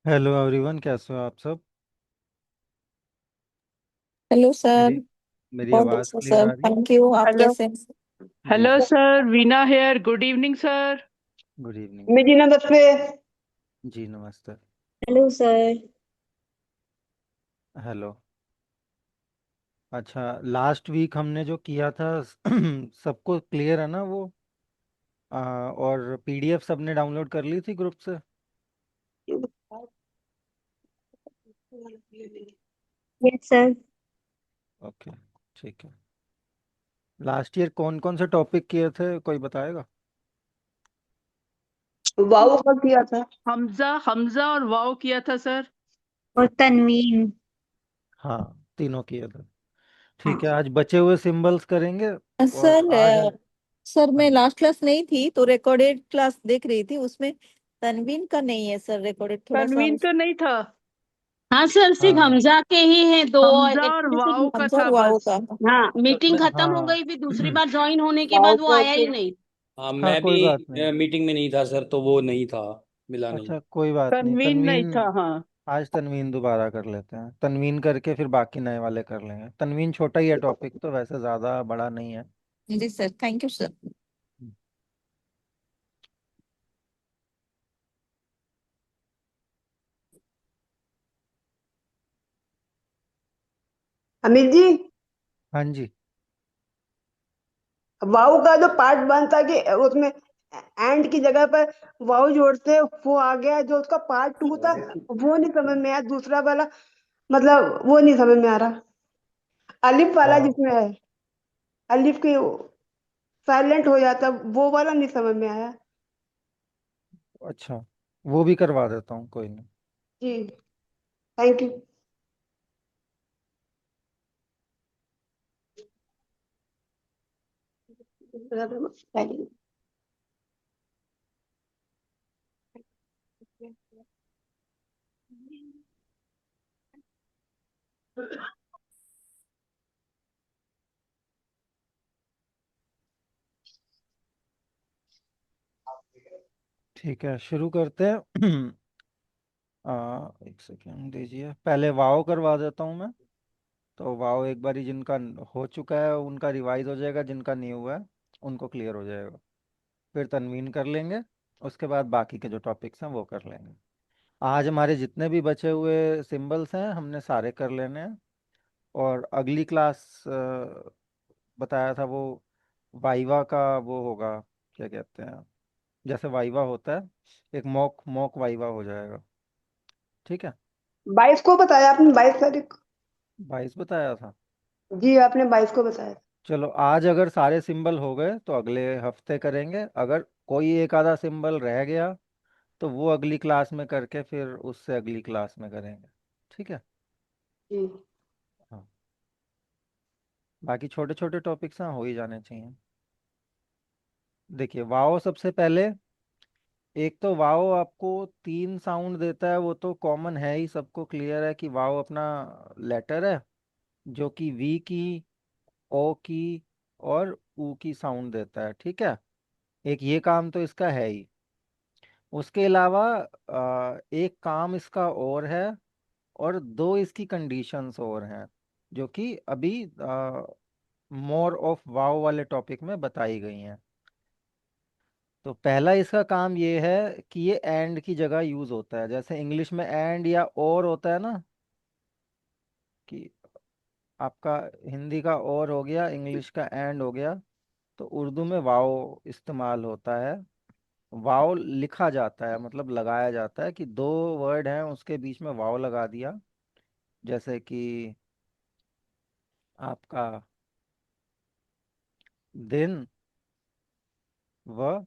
Hello everyone, कैसे हो आप सब। Hello sir. मेरी मेरी बहुत आवाज़ अच्छा क्लियर सर, आ रही है। Thank you. आप हेलो। कैसे हैं? जी हेलो जी। Sir, Veena here. Good evening sir. Good evening. मेरी नमस्ते। जी नमस्ते। Hello sir. हेलो। अच्छा, लास्ट वीक हमने जो किया था सबको क्लियर है ना वो। और पीडीएफ सबने डाउनलोड कर ली थी ग्रुप से। Yes sir. ओके, ठीक है। लास्ट ईयर कौन कौन से टॉपिक किए थे, कोई बताएगा। वाओ का किया था। हमजा हमजा और वाओ किया था सर। और तनवीन। हाँ, तीनों किए थे। ठीक है, हाँ आज बचे हुए सिंबल्स करेंगे। और सर। आज सर हाँ मैं लास्ट क्लास नहीं थी तो रिकॉर्डेड क्लास देख रही थी, उसमें तनवीन का नहीं है सर रिकॉर्डेड, थोड़ा सा तनवीन तो नहीं था। हाँ सर, सिर्फ हाँ हमजा के ही हैं दो और हमजा और एक्चुअली वाओ सिर्फ। का हमजा और था वाव बस। का। हाँ, मीटिंग खत्म हो हाँ गई, फिर दूसरी बार ज्वाइन होने के वाओ बाद वो को आया ही फिर नहीं। हाँ, हाँ, मैं भी कोई बात नहीं। मीटिंग में नहीं था सर, तो वो नहीं था, मिला नहीं। अच्छा, कोई बात नहीं। तनवीन नहीं तनवीन, था। हाँ। आज तनवीन दोबारा कर लेते हैं। तनवीन करके फिर बाकी नए वाले कर लेंगे। तनवीन छोटा ही है टॉपिक, तो वैसे ज़्यादा बड़ा नहीं है। जी sir, thank you sir. Amit ji, हाँ जी। वाओ का जो पार्ट वन था कि उसमें एंड की जगह पर वाओ जोड़ते, वो आ गया। जो उसका पार्ट टू था वो नहीं समझ में आया, दूसरा वाला। मतलब वो नहीं समझ में आ रहा। अलिफ वाला वाह। जिसमें है, अलिफ की साइलेंट हो जाता, वो वाला नहीं समझ में आया। अच्छा, वो भी करवा देता हूँ, कोई नहीं। जी, थैंक यू। ठीक है, शुरू करते हैं। एक सेकेंड दीजिए, पहले वाव करवा देता हूँ मैं। तो वाव एक बारी जिनका हो चुका है उनका रिवाइज हो जाएगा, जिनका नहीं हुआ है उनको क्लियर हो जाएगा। फिर तनवीन कर लेंगे। उसके बाद बाकी के जो टॉपिक्स हैं वो कर लेंगे। आज हमारे जितने भी बचे हुए सिंबल्स हैं हमने सारे कर लेने हैं। और अगली क्लास बताया था वो, वाइवा का वो होगा, क्या कहते हैं, जैसे वाइवा होता है, एक मॉक मॉक वाइवा हो जाएगा। ठीक है। 22 को बताया आपने, 22 तारीख। 22 बताया था। जी, आपने 22 को बताया। चलो, आज अगर सारे सिंबल हो गए तो अगले हफ्ते करेंगे। अगर कोई एक आधा सिंबल रह गया तो वो अगली क्लास में करके फिर उससे अगली क्लास में करेंगे। ठीक है। जी। हाँ, बाकी छोटे छोटे टॉपिक्स हाँ हो ही जाने चाहिए। देखिए, वाओ सबसे पहले। एक तो वाओ आपको तीन साउंड देता है, वो तो कॉमन है ही, सबको क्लियर है कि वाओ अपना लेटर है जो कि वी की, ओ की और ऊ की साउंड देता है। ठीक है। एक ये काम तो इसका है ही। उसके अलावा एक काम इसका और है, और दो इसकी कंडीशंस और हैं जो कि अभी मोर ऑफ वाव वाले टॉपिक में बताई गई हैं। तो पहला इसका काम ये है कि ये एंड की जगह यूज होता है, जैसे इंग्लिश में एंड या और होता है ना, कि आपका हिंदी का और हो गया, इंग्लिश का एंड हो गया। तो उर्दू में वाव इस्तेमाल होता है। वाव लिखा जाता है, मतलब लगाया जाता है कि दो वर्ड हैं उसके बीच में वाव लगा दिया। जैसे कि आपका दिन व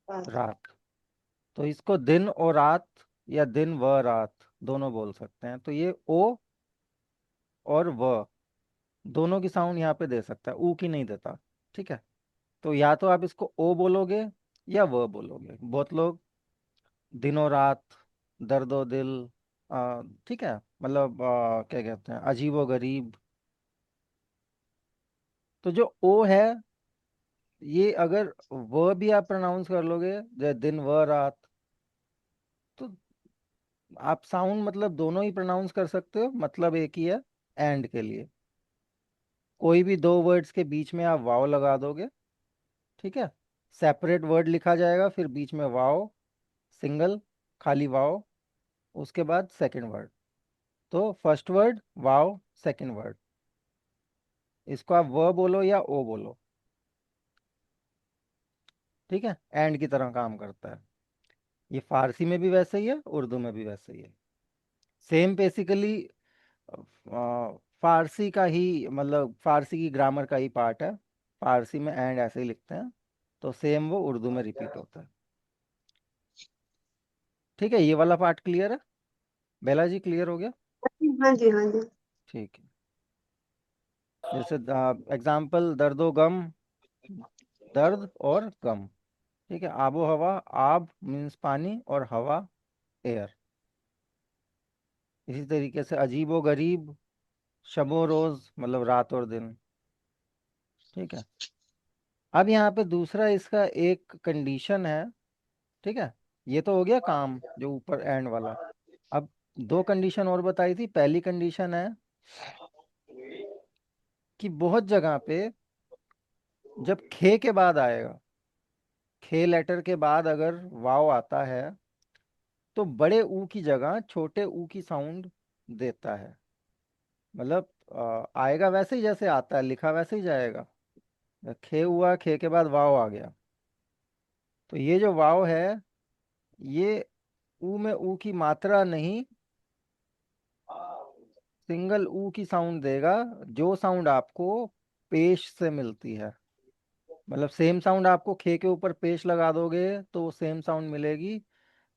रात। तो इसको दिन और रात या दिन व रात दोनों बोल सकते हैं। तो ये ओ और व दोनों की साउंड यहाँ पे दे सकता है, ऊ की नहीं देता। ठीक है। तो या तो आप इसको ओ बोलोगे या व बोलोगे। बहुत लोग दिनों रात, दर्दो दिल, ठीक है, मतलब क्या कहते हैं, अजीबो गरीब। तो जो ओ है ये अगर व भी आप प्रोनाउंस कर लोगे, जैसे दिन व रात, तो आप साउंड मतलब दोनों ही प्रोनाउंस कर सकते हो, मतलब एक ही है एंड के लिए। कोई भी दो वर्ड्स के बीच में आप वाव लगा दोगे, ठीक है, सेपरेट वर्ड लिखा जाएगा, फिर बीच में वाव, सिंगल खाली वाव, उसके बाद सेकंड वर्ड। तो फर्स्ट वर्ड वाव, सेकंड वर्ड, इसको आप व बोलो या ओ बोलो, ठीक है, एंड की तरह काम करता है। ये फारसी में भी वैसे ही है, उर्दू में भी वैसे ही है, सेम बेसिकली। फारसी का ही मतलब फारसी की ग्रामर का ही पार्ट है। फारसी में एंड ऐसे ही लिखते हैं, तो सेम वो उर्दू में रिपीट होता है। ठीक है, ये वाला पार्ट क्लियर है? बेला जी क्लियर हो गया? हाँ जी, हाँ जी। ठीक है। जैसे एग्जाम्पल, दर्दो गम, दर्द और गम, ठीक है। आबो हवा, आब मीन्स पानी और हवा एयर। इसी तरीके से अजीबो गरीब, शबो रोज मतलब रात और दिन, ठीक है। अब यहाँ पे दूसरा इसका एक कंडीशन है, ठीक है। ये तो हो गया काम जो ऊपर एंड वाला। अब दो कंडीशन और बताई थी। पहली कंडीशन है कि बहुत जगह पे जब खे के बाद आएगा, खे लेटर के बाद अगर वाव आता है, तो बड़े ऊ की जगह छोटे ऊ की साउंड देता है। मतलब आएगा वैसे ही जैसे आता है, लिखा वैसे ही जाएगा। खे हुआ, खे के बाद वाव आ गया, तो ये जो वाव है, ये ऊ में ऊ की मात्रा नहीं, सिंगल ऊ की साउंड देगा, जो साउंड आपको पेश से मिलती है। मतलब सेम साउंड आपको खे के ऊपर पेश लगा दोगे तो वो सेम साउंड मिलेगी,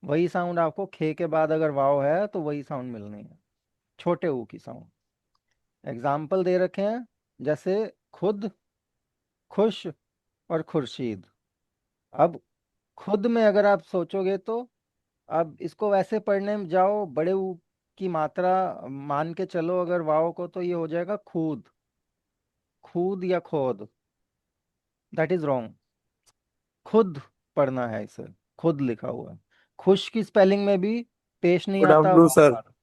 वही साउंड आपको खे के बाद अगर वाव है तो वही साउंड मिलनी है, छोटे ऊ की साउंड। एग्जाम्पल दे रखे हैं, जैसे खुद, खुश और खुर्शीद। अब खुद में अगर आप सोचोगे तो, अब इसको वैसे पढ़ने में जाओ, बड़े ऊ की मात्रा मान के चलो अगर वाव को, तो ये हो जाएगा खूद, खूद या खोद। That is wrong. खुद पढ़ना है इसे, खुद लिखा हुआ है। खुश की स्पेलिंग में भी पेश नहीं गुड आता आफ्टरनून वाव सर। आ रहा।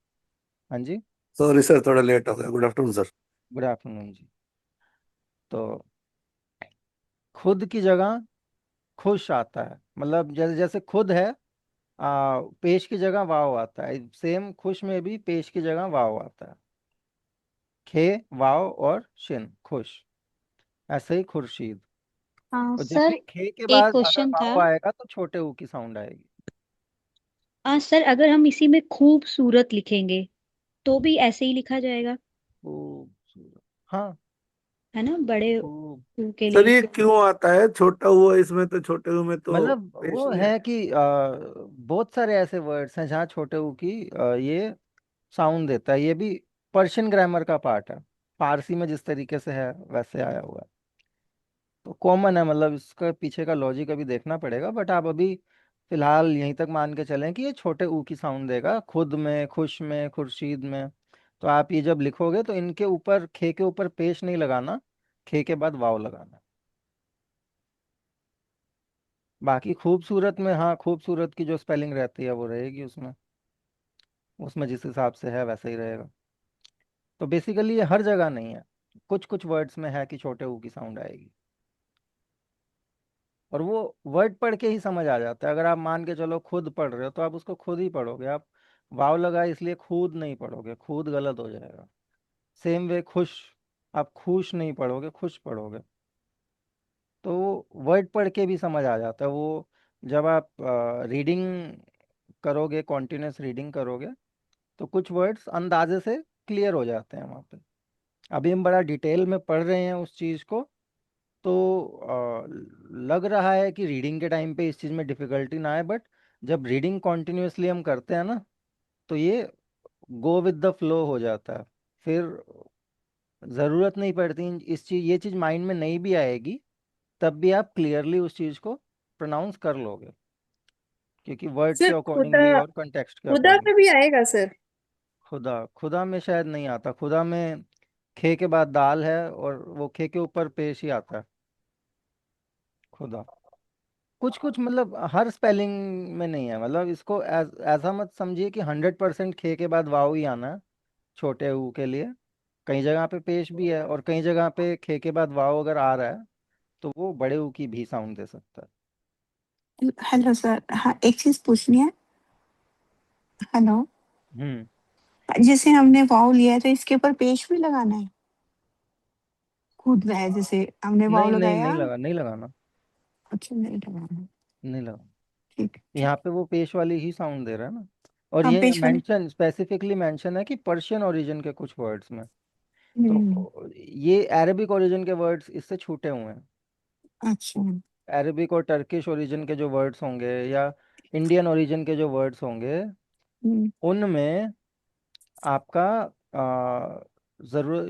हाँ जी, सॉरी सर, थोड़ा लेट हो गया। Good afternoon sir. Good afternoon जी। तो खुद की जगह खुश आता है, मतलब जैसे जैसे खुद है, पेश की जगह वाव आता है, सेम खुश में भी पेश की जगह वाव आता है। खे, वाव और शिन, खुश। ऐसे ही खुर्शीद। और जब भी सर खे के एक बाद अगर क्वेश्चन था। वाव आएगा तो छोटे ऊ की साउंड आएगी। सर अगर हम इसी में खूबसूरत लिखेंगे तो भी ऐसे ही लिखा जाएगा, खूबसूरत, हाँ। है ना, बड़े खूब, ऊ के सर लिए। ये क्यों आता है? छोटा हुआ इसमें तो, छोटे हुए में तो मतलब पेश वो नहीं है आया। कि बहुत सारे ऐसे वर्ड्स हैं जहाँ छोटे ऊ की ये साउंड देता है। ये भी पर्शियन ग्रामर का पार्ट है, फारसी में जिस तरीके से है वैसे आया हुआ है, तो कॉमन है। मतलब इसका पीछे का लॉजिक अभी देखना पड़ेगा, बट आप अभी फिलहाल यहीं तक मान के चलें कि ये छोटे ऊ की साउंड देगा, खुद में, खुश में, खुर्शीद में। तो आप ये जब लिखोगे तो इनके ऊपर, खे के ऊपर पेश नहीं लगाना, खे के बाद वाव लगाना। बाकी खूबसूरत में, हाँ, खूबसूरत की जो स्पेलिंग रहती है वो रहेगी उसमें, उसमें जिस हिसाब से है वैसे ही रहेगा। तो बेसिकली ये हर जगह नहीं है, कुछ कुछ वर्ड्स में है कि छोटे ऊ की साउंड आएगी, और वो वर्ड पढ़ के ही समझ आ जाता है। अगर आप मान के चलो खुद पढ़ रहे हो तो आप उसको खुद ही पढ़ोगे, आप वाव लगाए इसलिए खुद नहीं पढ़ोगे, खुद गलत हो जाएगा। सेम वे खुश, आप खुश नहीं पढ़ोगे, खुश पढ़ोगे। तो वर्ड पढ़ के भी समझ आ जाता है वो। जब आप रीडिंग करोगे, कॉन्टिन्यूस रीडिंग करोगे, तो कुछ वर्ड्स अंदाजे से क्लियर हो जाते हैं वहाँ पे। अभी हम बड़ा डिटेल में पढ़ रहे हैं उस चीज़ को, तो लग रहा है कि रीडिंग के टाइम पे इस चीज़ में डिफ़िकल्टी ना आए, बट जब रीडिंग कॉन्टिन्यूसली हम करते हैं ना, तो ये गो विद द फ्लो हो जाता है। फिर ज़रूरत नहीं पड़ती इस चीज़, ये चीज़ माइंड में नहीं भी आएगी, तब भी आप क्लियरली उस चीज़ को प्रोनाउंस कर लोगे, क्योंकि वर्ड के सर खुदा, अकॉर्डिंगली और कंटेक्स्ट के खुदा अकॉर्डिंग। पे भी आएगा सर? खुदा, खुदा में शायद नहीं आता। खुदा में खे के बाद दाल है और वो खे के ऊपर पेश ही आता है। खुदा। कुछ कुछ मतलब हर स्पेलिंग में नहीं है, मतलब इसको ऐसा मत समझिए कि 100% खे के बाद वाव ही आना है छोटे ऊ के लिए। कई जगह पे पेश भी है, और कई जगह पे खे के बाद वाव अगर आ रहा है तो वो बड़े ऊ की भी साउंड दे सकता है। हेलो सर, हाँ एक चीज पूछनी है। हेलो, हम्म। जैसे हमने वाव लिया है तो इसके ऊपर पेश भी लगाना है? कूद रहा है जैसे हमने वाव नहीं नहीं लगाया। नहीं लगा, नहीं लगाना। अच्छा, नहीं लगाना। नहीं लगा। ठीक यहाँ ठीक। पे वो पेश वाली ही साउंड दे रहा है ना। और हाँ, ये पेश वाले। मेंशन स्पेसिफिकली मेंशन है कि पर्शियन ओरिजिन के कुछ वर्ड्स में। हम्म। तो ये अरेबिक ओरिजिन के वर्ड्स इससे छूटे हुए हैं। अच्छा। अरेबिक और टर्किश ओरिजिन के जो वर्ड्स होंगे, या इंडियन ओरिजिन के जो वर्ड्स होंगे, हम्म। उनमें आपका जरूर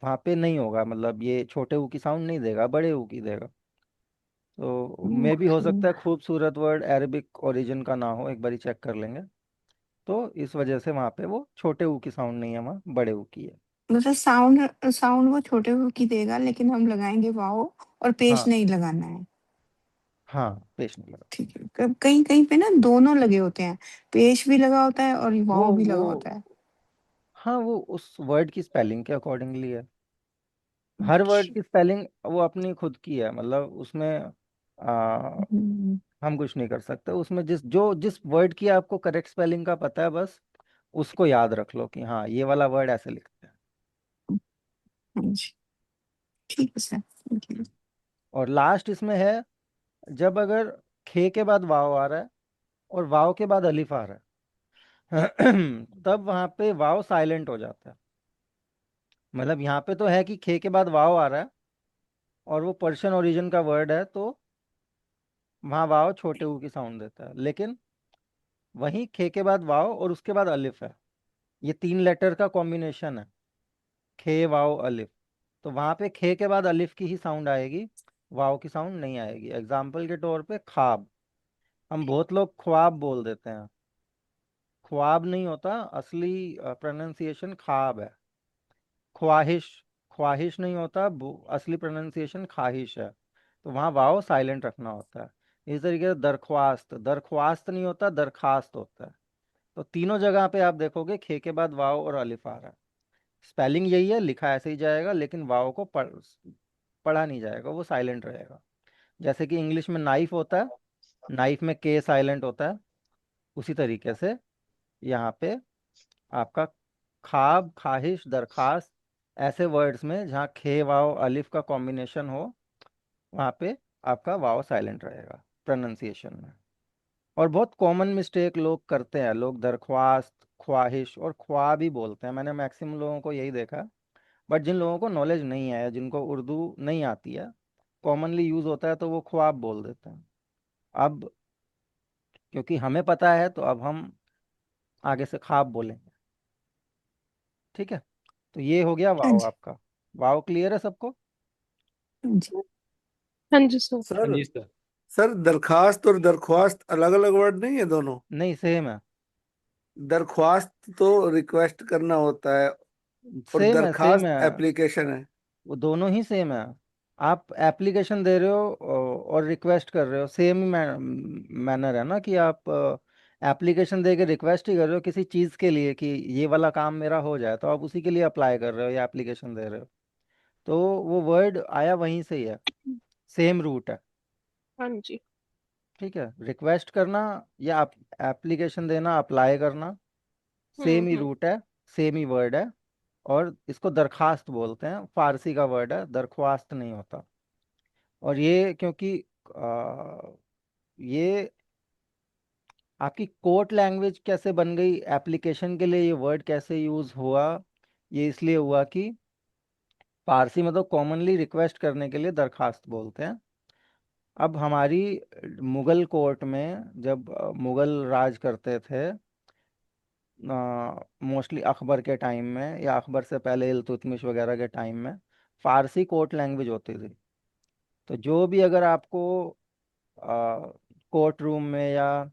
वहाँ पे नहीं होगा, मतलब ये छोटे ऊ की साउंड नहीं देगा, बड़े ऊ की देगा। तो मे भी हो ओके। सकता है खूबसूरत वर्ड अरेबिक ओरिजिन का ना हो, एक बारी चेक कर लेंगे। तो इस वजह से वहाँ पे वो छोटे ऊ की साउंड नहीं है, वहाँ बड़े ऊ की है। मतलब साउंड साउंड वो छोटे हो की देगा, लेकिन हम लगाएंगे वाव और पेश हाँ नहीं लगाना है। हाँ, पेश नहीं लगा। ठीक है। कहीं कहीं पे ना दोनों लगे होते हैं, पेश भी लगा होता है और वो वाव भी वो लगा होता है। हाँ, वो उस वर्ड की स्पेलिंग के अकॉर्डिंगली है। हर वर्ड अच्छा। की स्पेलिंग वो अपनी खुद की है, मतलब उसमें हम्म। हम कुछ नहीं कर सकते उसमें। जिस वर्ड की आपको करेक्ट स्पेलिंग का पता है, बस उसको याद रख लो कि हाँ ये वाला वर्ड ऐसे लिखते हैं। हाँ जी, ठीक है सर, थैंक यू। और लास्ट इसमें है, जब अगर खे के बाद वाव आ रहा है और वाव के बाद अलिफ आ रहा है तब वहां पे वाव साइलेंट हो जाता है। मतलब यहाँ पे तो है कि खे के बाद वाव आ रहा है और वो पर्शियन ओरिजिन का वर्ड है, तो वहाँ वाव छोटे ऊ की साउंड देता है। लेकिन वहीं खे के बाद वाव और उसके बाद अलिफ है, ये 3 लेटर का कॉम्बिनेशन है, खे वाव अलिफ। तो वहां पे खे के बाद अलिफ की ही साउंड आएगी, वाव की साउंड नहीं आएगी। एग्जाम्पल के तौर पे ख्वाब, हम बहुत लोग ख्वाब बोल देते हैं, ख्वाब नहीं होता, असली प्रोनाउंसिएशन ख्वाब है। ख्वाहिश, ख्वाहिश नहीं होता, असली प्रोनाउंसिएशन ख्वाहिश है। तो वहाँ वाव साइलेंट रखना होता है। इस तरीके से दरख्वास्त, दरख्वास्त नहीं होता, दरखास्त होता है। तो तीनों जगह पे आप देखोगे खे के बाद वाव और अलिफ आ रहा है। स्पेलिंग यही है, लिखा ऐसे ही जाएगा, लेकिन वाव को पढ़ा नहीं जाएगा, वो साइलेंट रहेगा। जैसे कि इंग्लिश में नाइफ होता है, नाइफ में के साइलेंट होता है, उसी तरीके से यहाँ पे आपका ख्वाब, ख्वाहिश, दरखास्त, ऐसे वर्ड्स में जहाँ खे वाव अलिफ का कॉम्बिनेशन हो, वहाँ पे आपका वाव साइलेंट रहेगा प्रोनाउंसिएशन में। और बहुत कॉमन मिस्टेक लोग करते हैं, लोग दरख्वास्त, ख्वाहिश और ख्वाब ही बोलते हैं। मैंने मैक्सिमम लोगों को यही देखा। बट जिन लोगों को नॉलेज नहीं है, जिनको उर्दू नहीं आती है, कॉमनली यूज होता है तो वो ख्वाब बोल देते हैं। अब क्योंकि हमें पता है तो अब हम आगे से ख्वाब बोलेंगे। ठीक है, तो ये हो गया हाँ वाव जी। आपका। वाव क्लियर है सबको? हाँ जी। हाँ जी सर। हाँ सर जी सर। सर दरखास्त और दरख्वास्त अलग अलग वर्ड नहीं है दोनों? नहीं, सेम है। दरख्वास्त तो रिक्वेस्ट करना होता है और सेम है, सेम दरखास्त है, एप्लीकेशन है। वो दोनों ही सेम है। आप एप्लीकेशन दे रहे हो और रिक्वेस्ट कर रहे हो, सेम ही मैनर है ना, कि आप एप्लीकेशन दे के रिक्वेस्ट ही कर रहे हो किसी चीज़ के लिए कि ये वाला काम मेरा हो जाए, तो आप उसी के लिए अप्लाई कर रहे हो या एप्लीकेशन दे रहे हो। तो वो वर्ड आया वहीं से ही है, सेम रूट है। हाँ जी। ठीक है, रिक्वेस्ट करना या एप्लीकेशन देना, अप्लाई करना, सेम ही हम्म। रूट है, सेम ही वर्ड है। और इसको दरखास्त बोलते हैं, फारसी का वर्ड है, दरख्वास्त नहीं होता। और ये क्योंकि ये आपकी कोर्ट लैंग्वेज कैसे बन गई, एप्लीकेशन के लिए ये वर्ड कैसे यूज हुआ, ये इसलिए हुआ कि फारसी में तो कॉमनली रिक्वेस्ट करने के लिए दरखास्त बोलते हैं। अब हमारी मुगल कोर्ट में जब मुगल राज करते थे, मोस्टली अकबर के टाइम में या अकबर से पहले इल्तुतमिश वगैरह के टाइम में, फारसी कोर्ट लैंग्वेज होती थी। तो जो भी अगर आपको कोर्ट रूम में या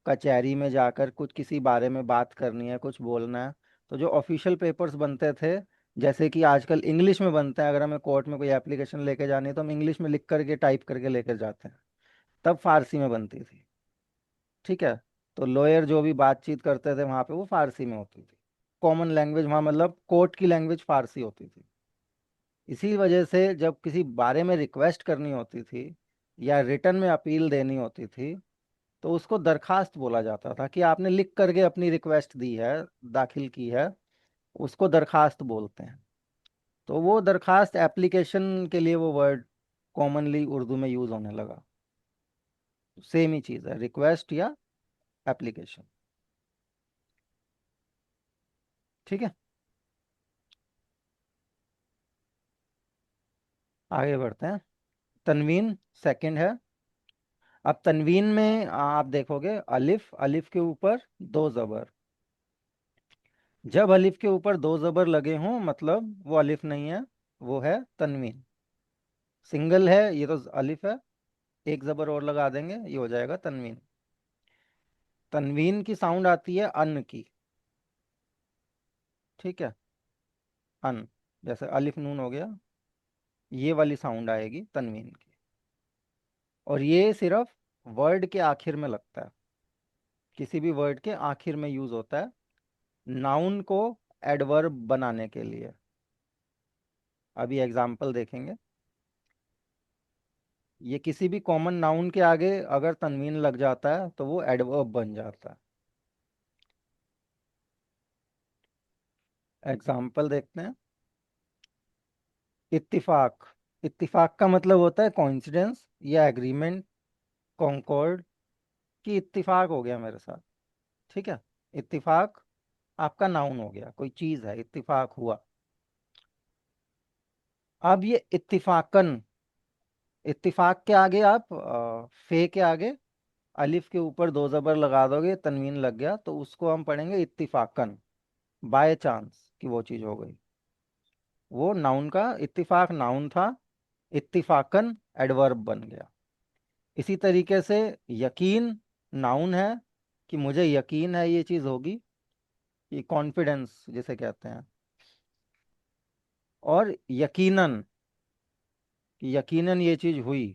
कचहरी में जाकर कुछ किसी बारे में बात करनी है, कुछ बोलना है, तो जो ऑफिशियल पेपर्स बनते थे जैसे कि आजकल इंग्लिश में बनता है, अगर हमें कोर्ट में कोई एप्लीकेशन लेके जानी है तो हम इंग्लिश में लिख करके टाइप करके लेकर जाते हैं, तब फारसी में बनती थी। ठीक है। तो लॉयर जो भी बातचीत करते थे वहां पे वो फारसी में होती थी। कॉमन लैंग्वेज वहां, मतलब कोर्ट की लैंग्वेज फारसी होती थी। इसी वजह से जब किसी बारे में रिक्वेस्ट करनी होती थी या रिटर्न में अपील देनी होती थी, तो उसको दरखास्त बोला जाता था, कि आपने लिख करके अपनी रिक्वेस्ट दी है, दाखिल की है, उसको दरखास्त बोलते हैं। तो वो दरखास्त एप्लीकेशन के लिए वो वर्ड कॉमनली उर्दू में यूज होने लगा। सेम ही चीज़ है, रिक्वेस्ट या एप्लीकेशन। ठीक है, आगे बढ़ते हैं। तनवीन सेकंड है। अब तनवीन में आप देखोगे अलिफ, अलिफ के ऊपर दो जबर। जब अलिफ के ऊपर दो जबर लगे हों मतलब वो अलिफ नहीं है, वो है तनवीन। सिंगल है ये तो अलिफ है, एक जबर और लगा देंगे ये हो जाएगा तनवीन। तनवीन की साउंड आती है अन की। ठीक है, अन, जैसे अलिफ नून हो गया, ये वाली साउंड आएगी तनवीन की। और ये सिर्फ वर्ड के आखिर में लगता है, किसी भी वर्ड के आखिर में यूज होता है, नाउन को एडवर्ब बनाने के लिए। अभी एग्जाम्पल देखेंगे। ये किसी भी कॉमन नाउन के आगे अगर तनवीन लग जाता है तो वो एडवर्ब बन जाता है। एग्जाम्पल देखते हैं। इत्तिफाक, इत्तिफाक का मतलब होता है कोइंसिडेंस या एग्रीमेंट, कॉन्कॉर्ड, कि इत्तिफाक हो गया मेरे साथ। ठीक है, इत्तिफाक आपका नाउन हो गया, कोई चीज है, इत्तिफाक हुआ। अब ये इत्तिफाकन, इत्तिफाक के आगे आप फे के आगे अलिफ के ऊपर दो जबर लगा दोगे, तनवीन लग गया, तो उसको हम पढ़ेंगे इत्तिफाकन। बाय चांस कि वो चीज हो गई, वो नाउन का इत्तिफाक नाउन था, इत्तिफाकन एडवर्ब बन गया। इसी तरीके से यकीन नाउन है, कि मुझे यकीन है ये चीज होगी, ये कॉन्फिडेंस जिसे कहते हैं। और यकीनन, कि यकीनन ये चीज हुई,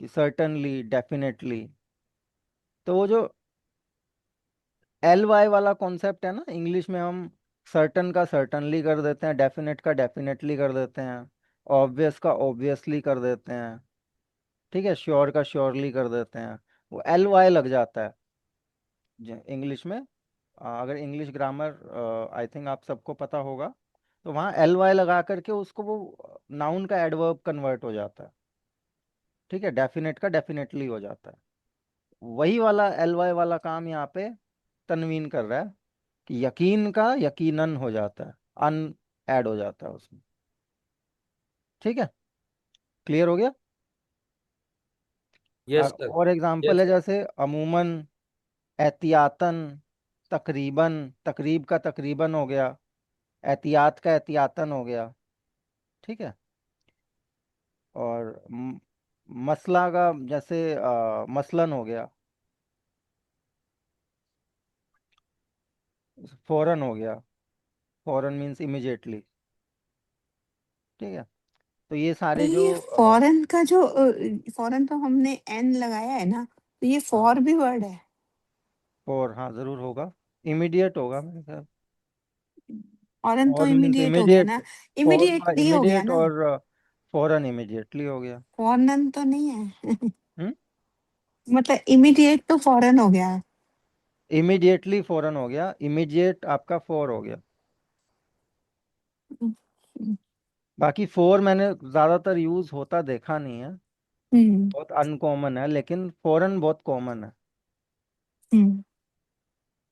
कि सर्टनली, डेफिनेटली। तो वो जो एल वाई वाला कॉन्सेप्ट है ना, इंग्लिश में हम सर्टन का सर्टनली कर देते हैं, डेफिनेट का डेफिनेटली कर देते हैं, ऑब्वियस का ऑब्वियसली कर देते हैं, ठीक है, श्योर का श्योरली कर देते हैं, वो एल वाई लग जाता है इंग्लिश में। अगर इंग्लिश ग्रामर आई थिंक आप सबको पता होगा, तो वहाँ एल वाई लगा करके उसको वो नाउन का एडवर्ब कन्वर्ट हो जाता है। ठीक है, डेफिनेट का डेफिनेटली हो जाता है। वही वाला एल वाई वाला काम यहाँ पे तनवीन कर रहा है, कि यकीन का यकीनन हो जाता है, अन ऐड हो जाता है उसमें। ठीक है, क्लियर हो गया। Yes sir. और एग्जांपल यस है सर। जैसे अमूमन, एहतियातन, तकरीबन, तकरीब का तकरीबन हो गया, एहतियात का एहतियातन हो गया। ठीक है। और मसला का जैसे मसलन हो गया, फौरन हो गया, फौरन मीन्स इमिजिएटली। ठीक है, तो ये तो सारे जो ये फॉरेन का जो फॉरेन तो हमने एन लगाया है ना, तो ये हाँ, फॉर भी वर्ड है। फॉर, हाँ जरूर होगा, इमीडिएट होगा मेरे ख्याल। फॉरेन तो फॉर मीन्स इमीडिएट हो गया इमीडिएट, ना, फॉर का इमीडिएटली हो गया इमीडिएट, ना। और फौरन इमीडिएटली हो गया। फॉरन तो नहीं है। हम्म, मतलब इमीडिएट तो फॉरेन हो गया। इमीडिएटली फौरन हो गया, इमीडिएट आपका फॉर हो गया। हम्म बाकी फोर मैंने ज्यादातर यूज होता देखा नहीं है, हम्म बहुत अनकॉमन है, लेकिन फौरन बहुत कॉमन है। हम्म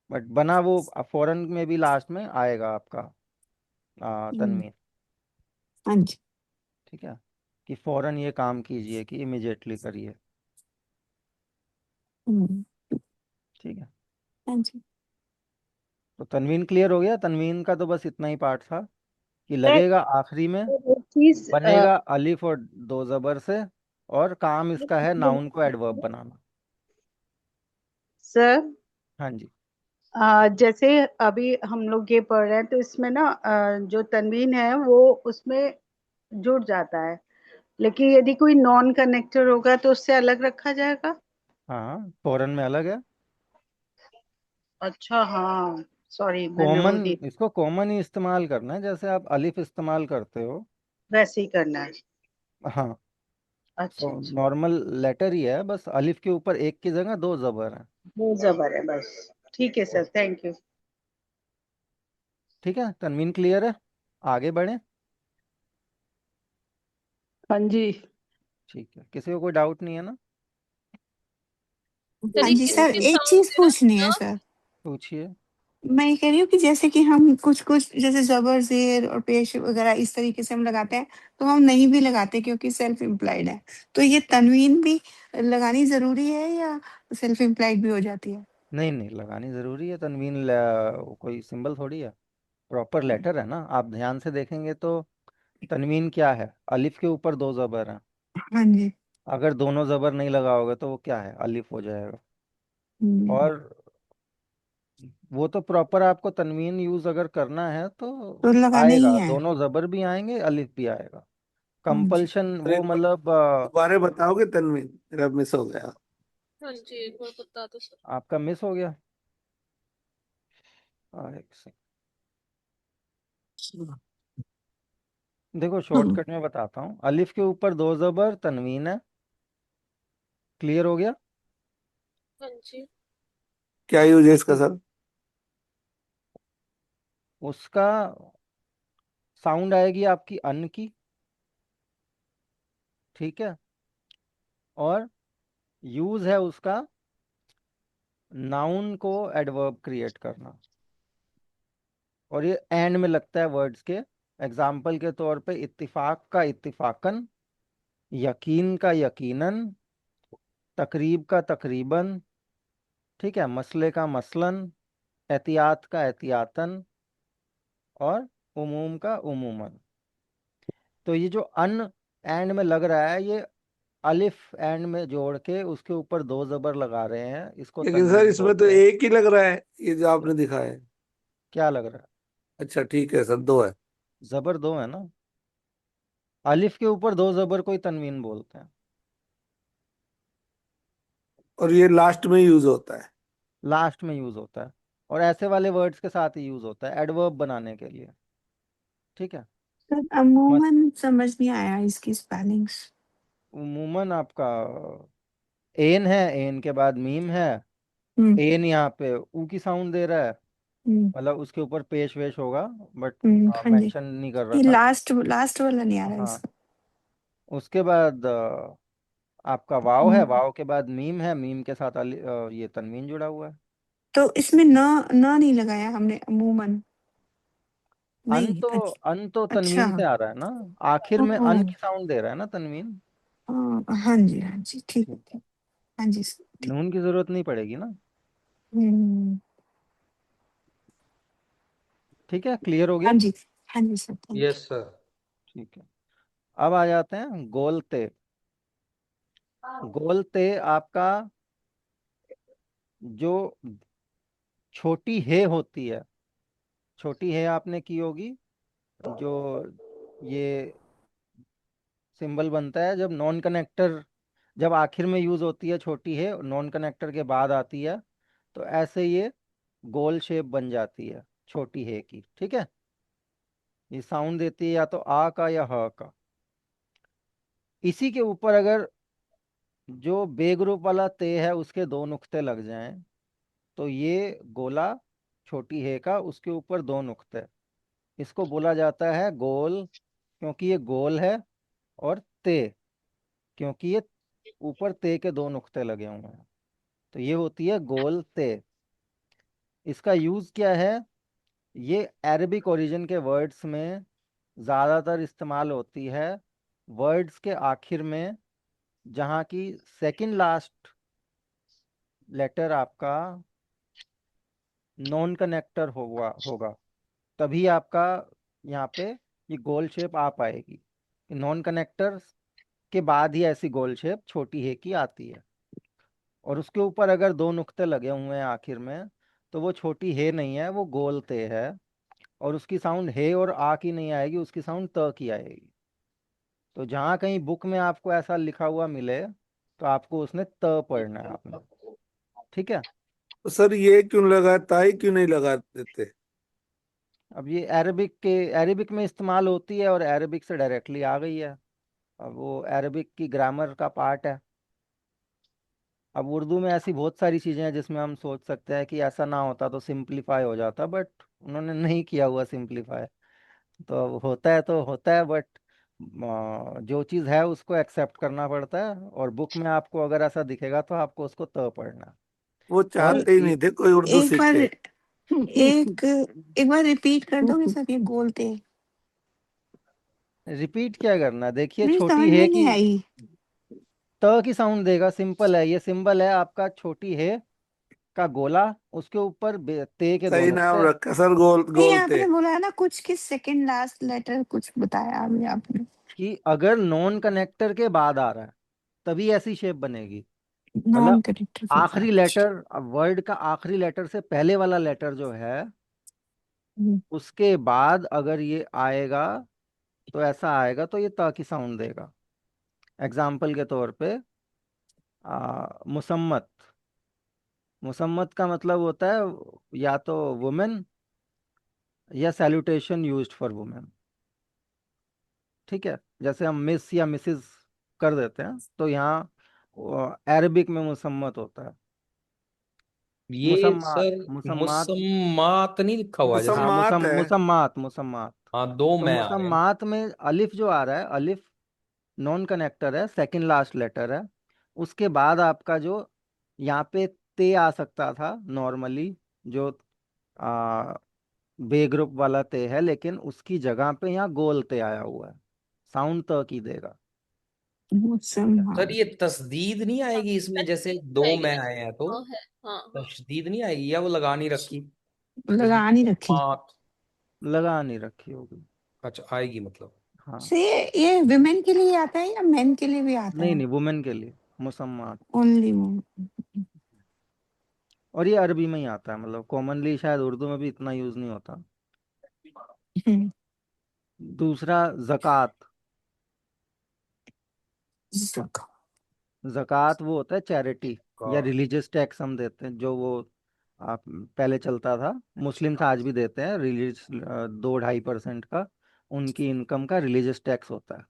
बट बना वो फौरन में भी लास्ट में आएगा आपका हम्म, तनवीन। हाँ जी। ठीक है, कि फौरन ये काम कीजिए, कि इमिजिएटली करिए। हम्म, ठीक है, हाँ जी। तो तनवीन क्लियर हो गया। तनवीन का तो बस इतना ही पार्ट था, कि सर लगेगा आखिरी में, एक चीज बनेगा अलिफ और दो जबर से, और काम इसका है नाउन को एडवर्ब बनाना। सर हाँ जी। जैसे अभी हम लोग ये पढ़ रहे हैं तो इसमें ना जो तनवीन है वो उसमें जुड़ जाता है, लेकिन यदि कोई नॉन कनेक्टर होगा तो उससे अलग रखा जाएगा। हाँ, फौरन में अलग है। अच्छा, हाँ, सॉरी मैंने वो कॉमन, नहीं, इसको कॉमन ही इस्तेमाल करना है, जैसे आप अलिफ इस्तेमाल करते हो। वैसे ही करना है। हाँ, अच्छा अच्छा, नॉर्मल लेटर ही है, बस अलिफ के ऊपर एक की जगह दो जबर है। वो जबर है बस। ठीक है सर, थैंक यू। ठीक है, तनवीन क्लियर है, आगे बढ़े। हाँ जी। ठीक है, किसी को कोई डाउट नहीं है ना? हाँ चलिए जी किस सर, किस एक साउंड चीज दे रहा पूछनी है था? सर। पूछिए। मैं ये कह रही हूँ कि जैसे कि हम कुछ कुछ जैसे जबर जेर और पेश वगैरह इस तरीके से हम लगाते हैं, तो हम नहीं भी लगाते क्योंकि सेल्फ इम्प्लाइड है। तो ये तनवीन भी लगानी जरूरी है या सेल्फ इम्प्लाइड भी हो जाती है? नहीं नहीं, लगानी जरूरी है तनवीन, कोई सिंबल थोड़ी है, प्रॉपर लेटर है ना। आप ध्यान से देखेंगे तो तनवीन क्या है, अलिफ के ऊपर दो जबर हैं। हाँ जी। अगर दोनों जबर नहीं लगाओगे तो वो क्या है, अलिफ हो जाएगा। हम्म, और वो तो प्रॉपर आपको तनवीन यूज अगर करना है तो तो लगाना ही आएगा, है। दोनों जबर भी आएंगे, अलिफ भी आएगा। हाँ जी। कंपल्शन और वो एक बार मतलब दोबारा बताओगे तन्वीन, मेरा मिस हो गया। हाँ जी, एक बार बता दो सर। आपका मिस हो गया। एक सेकंड, देखो हम्म, शॉर्टकट में बताता हूँ। अलिफ के ऊपर दो जबर तनवीन है, क्लियर हो गया। हाँ जी। क्या यूज है इसका सर? उसका साउंड आएगी आपकी अन की, ठीक है। और यूज है उसका नाउन को एडवर्ब क्रिएट करना, और ये एंड में लगता है वर्ड्स के। एग्जाम्पल के तौर पे इत्तिफाक का इत्तिफाकन, यकीन का यकीनन, तकरीब का तकरीबन, ठीक है, मसले का मसलन, एहतियात का एहतियातन, और उमूम का उमूमन। तो ये जो अन एंड में लग रहा है, ये अलिफ एंड में जोड़ के उसके ऊपर दो जबर लगा रहे हैं, इसको लेकिन सर तनवीन इसमें तो बोलते हैं। एक ही लग रहा है, ये जो आपने दिखाया है। क्या लग रहा अच्छा ठीक है सर, दो है। है, जबर दो है ना। अलिफ के ऊपर दो जबर को ही तनवीन बोलते हैं। और ये लास्ट में यूज होता है। लास्ट में यूज होता है, और ऐसे वाले वर्ड्स के साथ ही यूज होता है एडवर्ब बनाने के लिए, ठीक है। सर मस अमूमन समझ नहीं आया इसकी स्पेलिंग्स। उमूमन आपका एन है, एन के बाद मीम है। हम्म, एन यहाँ पे ऊ की साउंड दे रहा है, हम्म, मतलब उसके ऊपर पेश वेश होगा, बट हाँ जी। मेंशन नहीं कर ये रखा। लास्ट लास्ट वाला नहीं आ रहा है हाँ, इसका। उसके बाद आपका वाव है, हम्म, वाव के बाद मीम है, मीम के साथ ये तनवीन जुड़ा हुआ है। तो इसमें न न नहीं लगाया हमने अमूमन। अन नहीं तो अच्छा। अन तो अच्छा। तनवीन से आ रहा है ना, आखिर में अन हाँ, की साउंड दे रहा है ना तनवीन। हाँ जी, हाँ जी, ठीक है ठीक है, ठीक। हाँ जी सर, ठीक। नून की जरूरत नहीं पड़ेगी ना। हम्म, ठीक है, क्लियर हो हाँ गया। जी। हाँ जी सर, थैंक यस सर। ठीक है, अब आ जाते हैं गोलते। गोलते आपका जो छोटी हे होती है, छोटी हे आपने की होगी, जो ये सिंबल बनता है जब नॉन कनेक्टर, जब आखिर में यूज होती है छोटी है, नॉन कनेक्टर के बाद आती है, तो ऐसे ये गोल शेप बन जाती है छोटी है की, ठीक है। ये साउंड देती है या तो आ का या ह का। इसी के ऊपर अगर जो बे ग्रुप वाला ते है उसके दो नुक्ते लग जाएं, तो ये गोला छोटी है का, उसके ऊपर दो नुक्ते, इसको बोला जाता है गोल, क्योंकि ये गोल है। और ते, क्योंकि ये ऊपर ते के दो नुक्ते लगे हुए हैं, तो ये होती है गोल ते। इसका यूज क्या है, ये अरबिक ओरिजिन के वर्ड्स में ज़्यादातर इस्तेमाल होती है, वर्ड्स के आखिर में, जहाँ की सेकंड लास्ट लेटर आपका नॉन कनेक्टर होगा, तभी आपका यहाँ पे ये गोल शेप आ पाएगी। नॉन कनेक्टर के बाद ही ऐसी गोल शेप छोटी है की आती है, और उसके ऊपर अगर दो नुक्ते लगे हुए हैं आखिर में, तो वो छोटी हे नहीं है, वो गोल ते है। और उसकी साउंड हे और आ की नहीं आएगी, उसकी साउंड त की आएगी। तो जहाँ कहीं बुक में आपको ऐसा लिखा हुआ मिले तो आपको उसने त पढ़ना है आपने। ठीक है। तो सर ये क्यों लगा, ताई क्यों नहीं लगा देते? अब ये अरेबिक में इस्तेमाल होती है और अरेबिक से डायरेक्टली आ गई है। अब वो अरेबिक की ग्रामर का पार्ट है। अब उर्दू में ऐसी बहुत सारी चीजें हैं जिसमें हम सोच सकते हैं कि ऐसा ना होता तो सिंप्लीफाई हो जाता, बट उन्होंने नहीं किया हुआ सिंप्लीफाई। तो अब होता है, बट जो चीज़ है उसको एक्सेप्ट करना पड़ता है। और बुक में आपको अगर ऐसा दिखेगा तो आपको उसको त पढ़ना है। वो और चाहते ही नहीं थे कोई उर्दू एक बार सीखे। एक एक बार रिपीट कर दोगे सर, ये बोलते? रिपीट क्या करना, देखिए मेरी छोटी समझ है में नहीं कि आई। त की साउंड देगा, सिंपल है। ये सिंबल है आपका छोटी है का गोला, उसके ऊपर ते के सही दोनों नाम से। रखा सर, गोल नहीं, गोलते। आपने बोला है ना कुछ की सेकंड लास्ट लेटर, कुछ बताया अभी आपने। कि अगर नॉन कनेक्टर के बाद आ रहा है तभी ऐसी शेप बनेगी। नॉन मतलब कनेक्टर के आखिरी साथ। लेटर, वर्ड का आखिरी लेटर से पहले वाला लेटर जो है हम्म, उसके बाद अगर ये आएगा तो ऐसा आएगा, तो ये त की साउंड देगा। एग्जाम्पल के तौर पे मुसम्मत। मुसम्मत का मतलब होता है या तो वुमेन या सैल्यूटेशन यूज्ड फॉर वुमेन। ठीक है। जैसे हम मिस या मिसिस कर देते हैं, तो यहाँ अरबिक में मुसम्मत होता है। ये मुसम्मात सर मुसम्मात मुसम्मात नहीं लिखा हुआ है जैसे। हाँ, मुसम्मात है। मुसम्मात। हाँ, दो तो मैं आ रहे हैं। मुसम्मात में अलिफ जो आ रहा है, अलिफ नॉन कनेक्टर है, सेकंड लास्ट लेटर है। उसके बाद आपका जो यहाँ पे ते आ सकता था नॉर्मली, जो आ, बे ग्रुप वाला ते है, लेकिन उसकी जगह पे यहाँ गोल ते आया हुआ है। साउंड त की देगा। सर मुसलमान। ये तस्दीद नहीं हाँ, आएगी इसमें, जैसे दो रहेगी मैं ना। आए हैं तो हाँ है। हाँ हाँ। तशदीद नहीं आएगी, या वो लगा नहीं रखी? जैसे लगा नहीं रखी। मुसम्मात। लगा नहीं रखी होगी। अच्छा, आएगी मतलब। हाँ। से ये विमेन के लिए आता है या मेन के लिए भी आता नहीं है? नहीं, वुमेन के लिए मुसम्मात। ओनली। और ये अरबी में ही आता है, मतलब कॉमनली शायद उर्दू में भी इतना यूज नहीं होता। दूसरा ज़कात। ज़कात वो होता है चैरिटी या का रिलीजियस टैक्स हम देते हैं, जो वो आप पहले चलता था, मुस्लिम था आज भी देते हैं, रिलीजियस 2-2.5% का उनकी इनकम का रिलीजियस टैक्स होता है।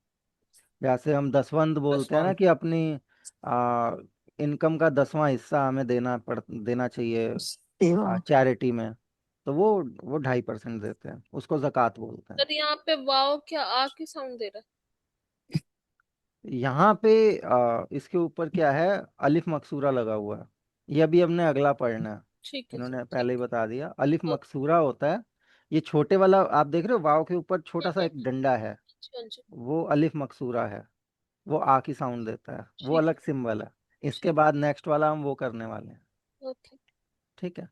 जैसे हम दसवंध बोलते हैं ना, दसवां। कि अपनी आ, इनकम का 10वां हिस्सा हमें देना चाहिए सेवा। चैरिटी में। तो वो 2.5% देते हैं, उसको ज़कात बोलते हैं। सर यहाँ पे वाव क्या आ की साउंड दे रहा यहाँ पे इसके ऊपर क्या है, अलिफ मकसूरा लगा हुआ है। ये अभी हमने अगला पढ़ना है। है? ठीक है सर, इन्होंने पहले ही ठीक बता दिया, अलिफ है। मकसूरा होता है। ये छोटे वाला आप देख रहे हो, वाव के ऊपर छोटा सा एक डंडा है, हाँ जी। वो अलिफ मकसूरा है। वो आ की साउंड देता है, वो ठीक अलग सिंबल है। इसके ठीक। बाद नेक्स्ट वाला हम वो करने वाले हैं। ओके। ठीक है।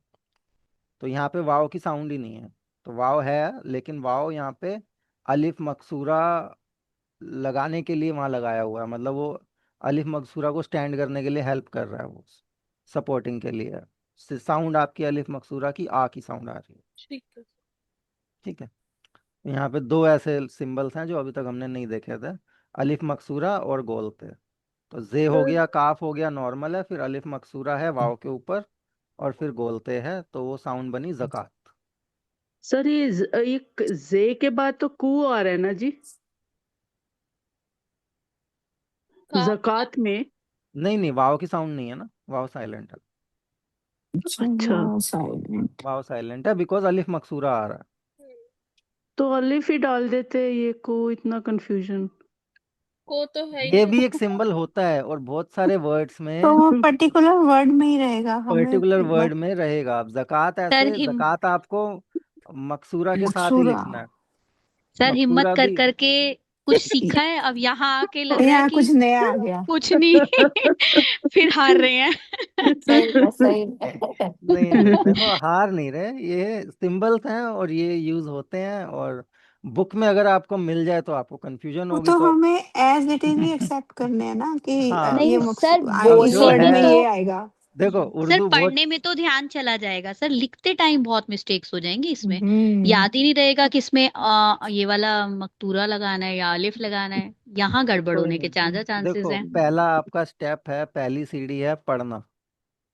तो यहाँ पे वाव की साउंड ही नहीं है। तो वाव है, लेकिन वाव यहाँ पे अलिफ मकसूरा लगाने के लिए वहां लगाया हुआ है। मतलब वो अलिफ मकसूरा को स्टैंड करने के लिए हेल्प कर रहा है, वो सपोर्टिंग के लिए। साउंड आपकी अलिफ मकसूरा की आ की साउंड आ रही है। ठीक है। ठीक है। यहाँ पे दो ऐसे सिंबल्स हैं जो अभी तक हमने नहीं देखे थे, अलिफ मकसूरा और गोलते। तो जे हो सर गया, काफ हो गया, नॉर्मल है, फिर अलिफ मकसूरा है वाव के ऊपर, और फिर गोलते है, तो वो साउंड बनी जक़ात। सर ये एक जे के बाद तो कू आ रहा है ना जी, काफ। जक़ात में। नहीं नहीं, वाव की साउंड नहीं है ना, वाव साइलेंट है। अच्छा, साइलेंट। वाव साइलेंट है बिकॉज अलिफ मकसूरा आ रहा है। तो अलिफ ही डाल देते हैं, ये को इतना कंफ्यूजन। को तो है ही ये नहीं। भी एक सिंबल होता है, और बहुत सारे वर्ड्स तो में वो पर्टिकुलर वर्ड में ही रहेगा, हमें पर्टिकुलर एक बार। वर्ड में रहेगा। अब जक़ात सर ऐसे, हिम जक़ात आपको मकसूरा के साथ ही मकसूरा। लिखना है। सर हिम्मत मकसूरा कर भी। करके कुछ सीखा है, अब यहाँ आके लग रहा है यहाँ कुछ कि नया आ गया। कुछ नहीं। फिर हार रहे हैं। सही है, सही है। नहीं नहीं, देखो हार नहीं रहे, ये सिंबल्स हैं और ये यूज होते हैं। और बुक में अगर आपको मिल जाए तो आपको कंफ्यूजन वो होगी, तो तो अब हमें एज इट इज भी एक्सेप्ट करने हैं ना कि हाँ, ये नहीं सर, अब जो इस बोलने वर्ड है, में में तो ये आएगा। देखो सर उर्दू बहुत पढ़ने में तो ध्यान चला जाएगा सर, लिखते टाइम बहुत मिस्टेक्स हो जाएंगी इसमें। हम्म याद ही नहीं रहेगा कि इसमें ये वाला मकतूरा लगाना है या अलिफ लगाना है। यहाँ गड़बड़ कोई होने के नहीं। ज्यादा चांसेस देखो हैं। पहला आपका स्टेप है, पहली सीढ़ी है पढ़ना।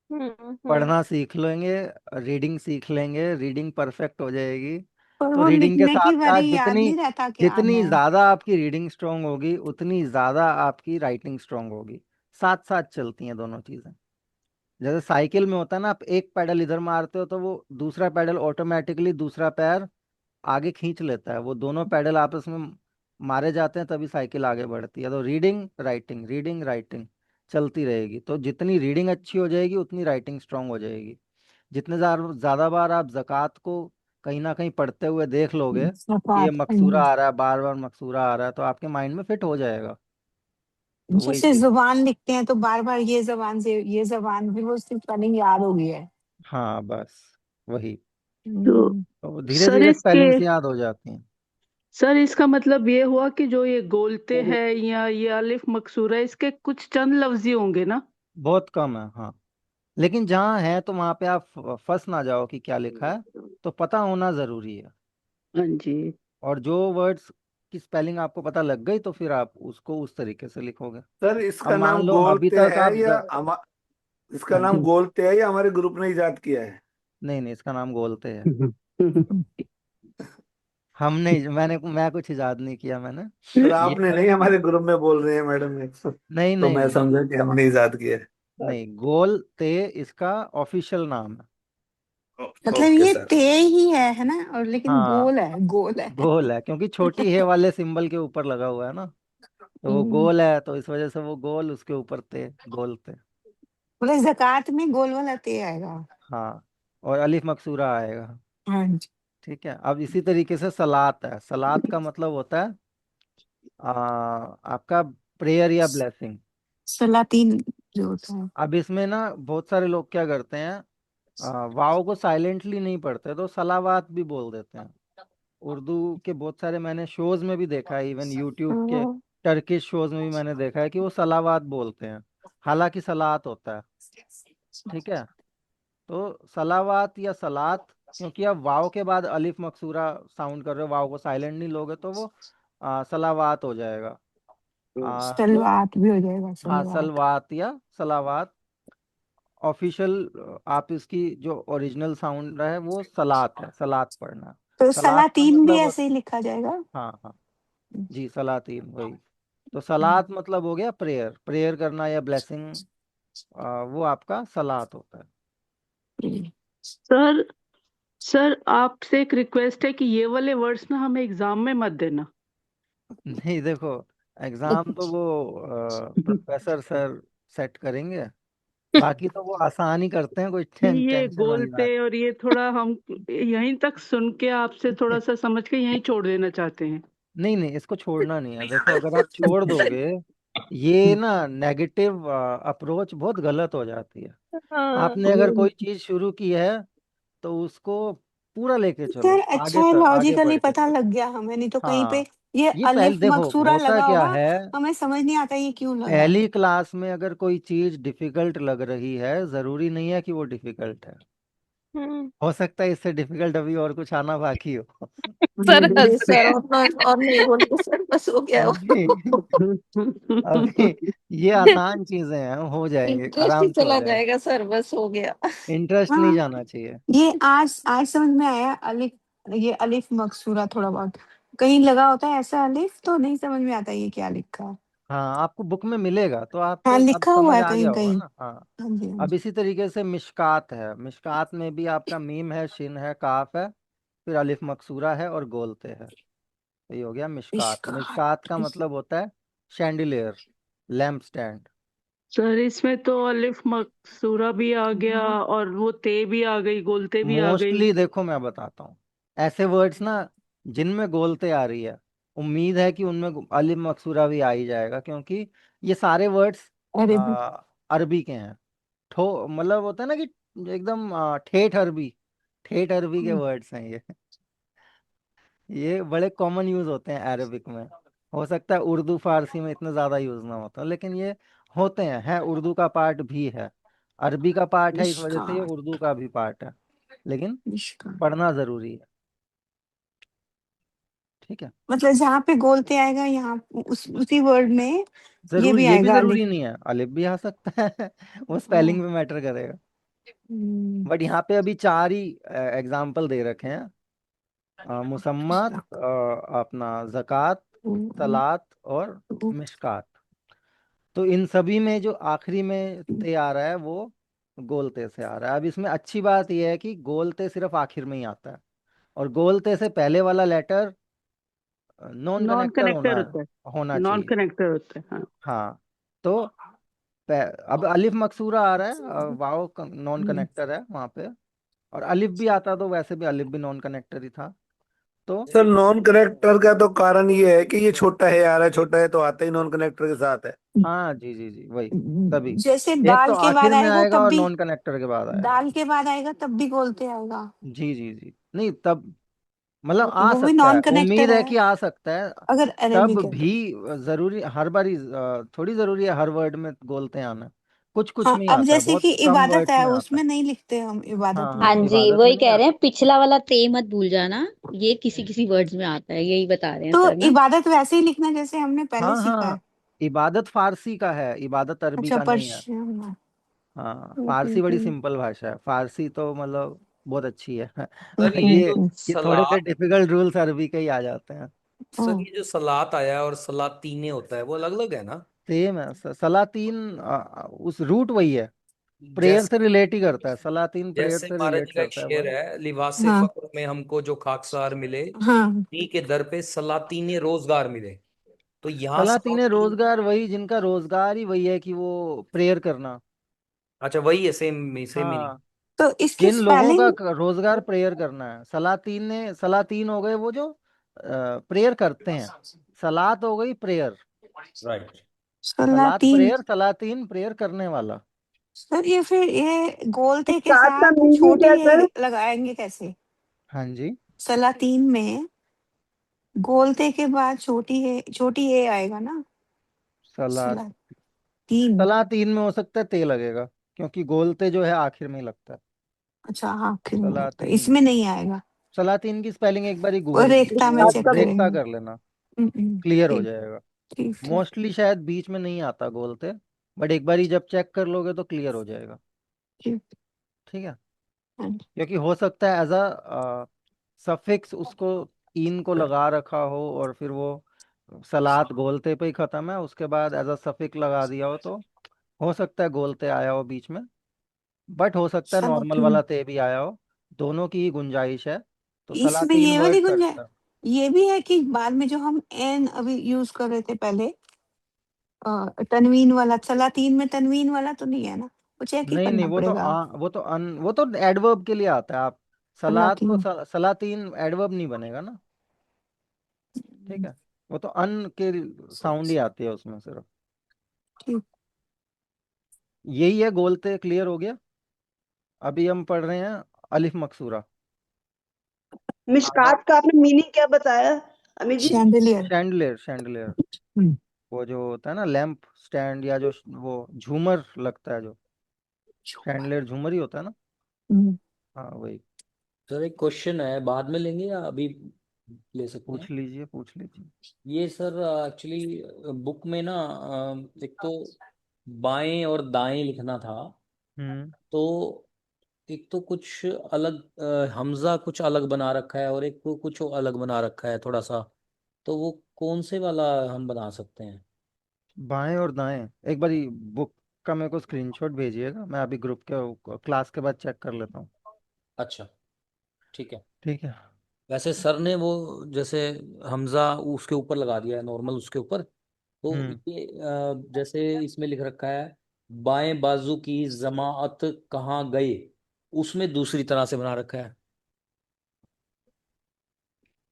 हम्म। पढ़ना सीख लेंगे, रीडिंग सीख लेंगे, रीडिंग परफेक्ट हो जाएगी। पर तो वो रीडिंग के लिखने साथ की साथ बारी याद जितनी नहीं रहता क्या आना जितनी है। ज्यादा आपकी रीडिंग स्ट्रांग होगी उतनी ज्यादा आपकी राइटिंग स्ट्रांग होगी। साथ साथ चलती हैं दोनों चीजें। जैसे साइकिल में होता है ना, आप एक पैडल इधर मारते हो तो वो दूसरा पैडल ऑटोमेटिकली दूसरा पैर आगे खींच लेता है। वो दोनों पैडल आपस में मारे जाते हैं तभी साइकिल आगे बढ़ती है। तो रीडिंग राइटिंग चलती रहेगी। तो जितनी रीडिंग अच्छी हो जाएगी उतनी राइटिंग स्ट्रांग हो जाएगी। जितने ज्यादा बार आप ज़कात को कहीं ना कहीं पढ़ते हुए देख लोगे कि ये सफात। मकसूरा आ रहा है, बार बार मकसूरा आ रहा है, तो आपके माइंड में फिट हो जाएगा। तो वही जैसे चीज। जुबान लिखते हैं तो बार बार ये जबान से ये जबान, फिर वो उसकी स्पेलिंग याद हो गई है। हाँ बस वही। तो हम्म, तो धीरे सर धीरे इसके स्पेलिंग्स याद हो जाती हैं। सर इसका मतलब ये हुआ कि जो ये गोलते हैं या ये अलिफ मकसूरा, इसके कुछ चंद लफ्जी होंगे ना? बहुत कम है हाँ। लेकिन जहाँ है तो वहां पे आप फंस ना जाओ कि क्या लिखा है। तो पता होना जरूरी है। हाँ जी। और जो वर्ड्स की स्पेलिंग आपको पता लग गई तो फिर आप उसको उस तरीके से लिखोगे। सर अब इसका मान नाम लो अभी गोलते तक है आप या इसका हाँ नाम जी। गोलते है या हमारे ग्रुप ने इजाद किया है? नहीं नहीं, इसका नाम गोलते हैं। हम नहीं, मैं कुछ इजाद नहीं किया मैंने। सर ये आपने नहीं, हमारे ग्रुप में बोल रहे हैं मैडम ने, नहीं तो मैं नहीं समझा कि हमने इजाद किया है। नहीं, गोलते इसका ऑफिशियल नाम है। मतलब ओके ये सर। ते ही है ना, और लेकिन हाँ गोल है, गोल है। गोल है क्योंकि छोटी हे वाले सिंबल के ऊपर लगा हुआ है ना। तो वो हम्म, गोल है तो इस वजह से वो गोल, उसके ऊपर ते, गोलते। मतलब जक़ात में गोल वाला ते आएगा। हाँ और अलिफ मकसूरा आएगा। हाँ जी। ठीक है। अब इसी तरीके से सलात है। सलात का मतलब होता है आपका प्रेयर या ब्लेसिंग। सलातीन जो होता है। अब इसमें ना बहुत सारे लोग क्या करते हैं, वाव को साइलेंटली नहीं पढ़ते तो सलावात भी बोल देते हैं। उर्दू के बहुत सारे मैंने शोज में भी देखा है, इवन यूट्यूब के हाँ, टर्किश शोज में भी मैंने देखा है कि वो सलावात बोलते हैं, हालांकि सलात होता है। ठीक है। तो सलावात या सलात, क्योंकि आप वाव के बाद अलिफ मकसूरा साउंड कर रहे हो, वाव को साइलेंट नहीं लोगे तो वो सलावात हो जाएगा। तो सलवात भी हो जाएगा, हाँ सलवात। सलवात या सलावात। ऑफिशियल आप इसकी जो ओरिजिनल साउंड है वो सलात है, सलात पढ़ना। तो सलात का सलातीन भी मतलब ऐसे ही लिखा जाएगा। हाँ हाँ जी, सलातीन वही। तो सलात मतलब हो गया प्रेयर, प्रेयर करना या ब्लेसिंग, वो आपका सलात होता है। सर सर आपसे एक रिक्वेस्ट है कि ये वाले वर्ड्स ना हमें एग्जाम में मत देना। नहीं देखो, एग्जाम तो वो प्रोफेसर सर सेट करेंगे। बाकी तो वो आसान ही करते हैं, कोई ये टेंशन वाली गोलते बात। और ये थोड़ा हम यहीं तक सुन के आपसे थोड़ा सा समझ के यहीं छोड़ देना चाहते हैं। नहीं नहीं, इसको छोड़ना नहीं है। देखो अगर आप छोड़ दोगे, ये ना नेगेटिव अप्रोच बहुत गलत हो जाती है। हाँ। आपने अगर कोई चीज शुरू की है तो उसको पूरा लेके सर चलो, अच्छा आगे है, तक आगे लॉजिकली बढ़ के पता चलो। लग गया हमें, नहीं तो कहीं पे हाँ ये ये पहले अलिफ देखो मकसूरा होता लगा क्या होगा, है, हमें समझ नहीं आता ये क्यों लगा है। पहली क्लास में अगर कोई चीज डिफिकल्ट लग रही है जरूरी नहीं है कि वो डिफिकल्ट है। हम्म। हो सकता है इससे डिफिकल्ट अभी और कुछ आना बाकी हो। सर बोलिए हंस सर, और नहीं बोलिए सर, बस हो गया। अभी अभी ये आसान चीजें हैं, हो जाएंगे, इंटरेस्ट ही आराम से हो चला जाएगा। जाएगा सर, बस हो गया। इंटरेस्ट नहीं हाँ, जाना चाहिए। ये आज समझ में आया अलिफ, ये अलिफ मकसूरा थोड़ा बहुत कहीं लगा होता है ऐसा अलिफ, तो नहीं समझ में आता ये क्या लिखा है। हाँ आपको बुक में मिलेगा तो हाँ, आपको अब लिखा हुआ समझ है आ कहीं गया होगा कहीं। ना। हाँ। हाँ जी, हाँ अब जी। इसी तरीके से मिशकात है। मिशकात में भी आपका मीम है, शिन है, काफ है, फिर अलिफ मकसूरा है और गोलते है। तो ये हो गया मिशकात। मिशकात इश्कात। का मतलब होता है शैंडिलियर, लैम्प स्टैंड। सर इसमें तो अलिफ मकसूरा भी आ गया और वो ते भी आ गई, गोलते भी आ गई। मोस्टली देखो मैं बताता हूँ, ऐसे वर्ड्स ना जिनमें गोलते आ रही है, उम्मीद है कि उनमें अलिफ मकसूरा भी आ ही जाएगा, क्योंकि ये सारे वर्ड्स अरे अरबी के हैं। ठो मतलब होता है ना कि एकदम ठेठ अरबी के वर्ड्स हैं ये बड़े कॉमन यूज होते हैं अरबिक में। हो सकता है उर्दू फारसी में इतना ज्यादा यूज ना होता, लेकिन ये होते हैं उर्दू का पार्ट भी है। अरबी का पार्ट है, इस वजह से ये मिशकात। उर्दू का भी पार्ट है, लेकिन मिशकात पढ़ना जरूरी है। ठीक है। मतलब जहाँ पे गोलते आएगा यहाँ उसी वर्ड में ये जरूरी, भी ये भी आएगा जरूरी अलिफ। नहीं है, अलिफ भी आ सकता है। वो हाँ। स्पेलिंग पे मैटर करेगा। हम्म, बट यहाँ पे अभी चार ही एग्जाम्पल दे रखे हैं, मुसम्मात, अपना ज़कात, सलात और मिशकात। तो इन सभी में जो आखिरी में ते आ रहा है वो गोलते से आ रहा है। अब इसमें अच्छी बात यह है कि गोलते सिर्फ आखिर में ही आता है, और गोलते से पहले वाला letter non non connector connector होता है, होना नॉन चाहिए। कनेक्टर होता है, हाँ। हाँ। तो अब अलिफ मकसूरा आ रहा है, वाव नॉन कनेक्टर है वहां पे, और अलिफ भी आता तो वैसे भी अलिफ भी नॉन कनेक्टर ही था। तो सर नॉन कनेक्टर का तो कारण ये है कि ये छोटा है आ रहा है, छोटा है तो आता ही नॉन कनेक्टर के साथ है। हाँ जी जी जी, वही तभी। जैसे एक तो दाल के बाद आखिर में आएगा आएगा तब और भी, नॉन कनेक्टर के बाद आएगा। दाल के बाद आएगा तब भी बोलते आएगा। जी जी जी, नहीं तब मतलब आ वो भी सकता है, नॉन उम्मीद कनेक्टर है है कि आ सकता है। अगर तब अरेबिक है भी तो। जरूरी हर बारी थोड़ी जरूरी है हर वर्ड में बोलते आना। कुछ कुछ हाँ में ही अब आता है, जैसे बहुत कि कम इबादत वर्ड्स है में आता है। उसमें नहीं लिखते हम इबादत हाँ में। हाँ हाँ, जी, इबादत में वही नहीं कह रहे आता। हैं, पिछला वाला ते मत भूल जाना। ये किसी किसी वर्ड्स में आता है, यही बता रहे हैं तो सर ना। इबादत वैसे ही लिखना जैसे हमने पहले हाँ सीखा है। हाँ, इबादत फारसी का है, इबादत अरबी अच्छा का नहीं है। पर्शियन में। हाँ, ओके फारसी बड़ी ओके। सिंपल भाषा है, फारसी तो मतलब बहुत अच्छी है। सर ये ये जो ये थोड़े से सलात डिफिकल्ट रूल्स अरबी के ही आ जाते हैं। सर ये जो सलात आया और सलातीने होता है वो अलग अलग है ना? सेम है, सलातीन उस रूट वही है, प्रेयर जैसे से रिलेट ही करता है, सलातीन प्रेयर जैसे से महाराज रिलेट जी का एक करता है शेर भाई। है, लिबासे हाँ फक्र में हमको जो खाकसार मिले, हाँ। उन्हीं के दर पे सलातीने रोजगार मिले। तो यहाँ सलातीन सलातीन, रोजगार, वही जिनका रोजगार ही वही है कि वो प्रेयर करना। अच्छा वही है, सेम सेम मीनिंग। हाँ, तो इसकी जिन लोगों का स्पेलिंग। रोजगार प्रेयर करना है, सलातीन हो गए वो जो प्रेयर करते हैं। सलात हो गई प्रेयर, राइट। सलात सलातीन। प्रेयर, सलातीन प्रेयर करने वाला। सर ये फिर ये गोलते के साथ का साथ मीनिंग छोटी क्या सर? ये लगाएंगे कैसे? हाँ जी। सलातीन में गोलते के बाद छोटी ए आएगा ना। सलात, सलातीन। सलातीन में हो सकता है ते लगेगा, क्योंकि गोलते जो है आखिर में ही लगता है। अच्छा हाँ आखिर में लगता है, सलातीन, इसमें नहीं आएगा। सलातीन की स्पेलिंग एक बार ही और गूगल रेखता में साथ चेक का रेखता करेंगे। कर लेना, क्लियर हो ठीक जाएगा। ठीक ठीक। मोस्टली शायद बीच में नहीं आता गोलते, बट एक बार ही जब चेक कर लोगे तो क्लियर हो जाएगा। ठीक। ठीक है। हाँ, क्योंकि हो सकता है एज अ सफिक्स उसको इन को लगा रखा हो, और फिर वो सलात गोलते पे ही खत्म है, उसके बाद एज अ सफिक्स लगा दिया हो सकता है गोलते आया हो बीच में, बट हो सकता है नॉर्मल सलातीन। वाला ते भी आया हो। दोनों की ही गुंजाइश है। तो इसमें सलातीन ये वर्ड वाली गुंजाइश करेक्ट है। ये भी है कि बाद में जो हम एन अभी यूज कर रहे थे पहले, तनवीन वाला सलातीन में तनवीन वाला तो नहीं है ना, वो चेक ही नहीं नहीं, करना पड़ेगा। वो तो एडवर्ब के लिए आता है। आप सलात तो सलातीन। सलातीन एडवर्ब नहीं बनेगा ना। ठीक है। वो तो अन के साउंड ही आती है उसमें सिर्फ। ठीक। यही है गोलते, क्लियर हो गया। अभी हम पढ़ रहे हैं अलिफ मकसूरा। अब मिशकात का आपने मीनिंग क्या बताया अमी जी? शैंडलियर। शैंडलियर, शैंडलियर वो जो होता है ना लैंप स्टैंड, या जो वो झूमर लगता है जो, शैंडलियर झूमर ही होता है ना। हाँ वही। सर एक क्वेश्चन है, बाद में लेंगे या अभी ले सकते हैं? पूछ लीजिए, पूछ लीजिए। ये सर एक्चुअली बुक में ना एक तो बाएं और दाएं लिखना था। हम्म। तो एक तो कुछ अलग हमजा कुछ अलग बना रखा है और एक को कुछ अलग बना रखा है थोड़ा सा। तो वो कौन से वाला हम बना सकते हैं? बाएं और दाएं, एक बारी बुक का मेरे को स्क्रीनशॉट भेजिएगा, मैं अभी ग्रुप के क्लास के बाद चेक कर लेता हूँ। अच्छा ठीक है। ठीक है। वैसे सर ने वो जैसे हमजा उसके ऊपर लगा दिया है, नॉर्मल उसके ऊपर। तो हम्म। ये जैसे इसमें लिख रखा है बाएं बाजू की जमाअत कहाँ गए, उसमें दूसरी तरह से बना रखा है।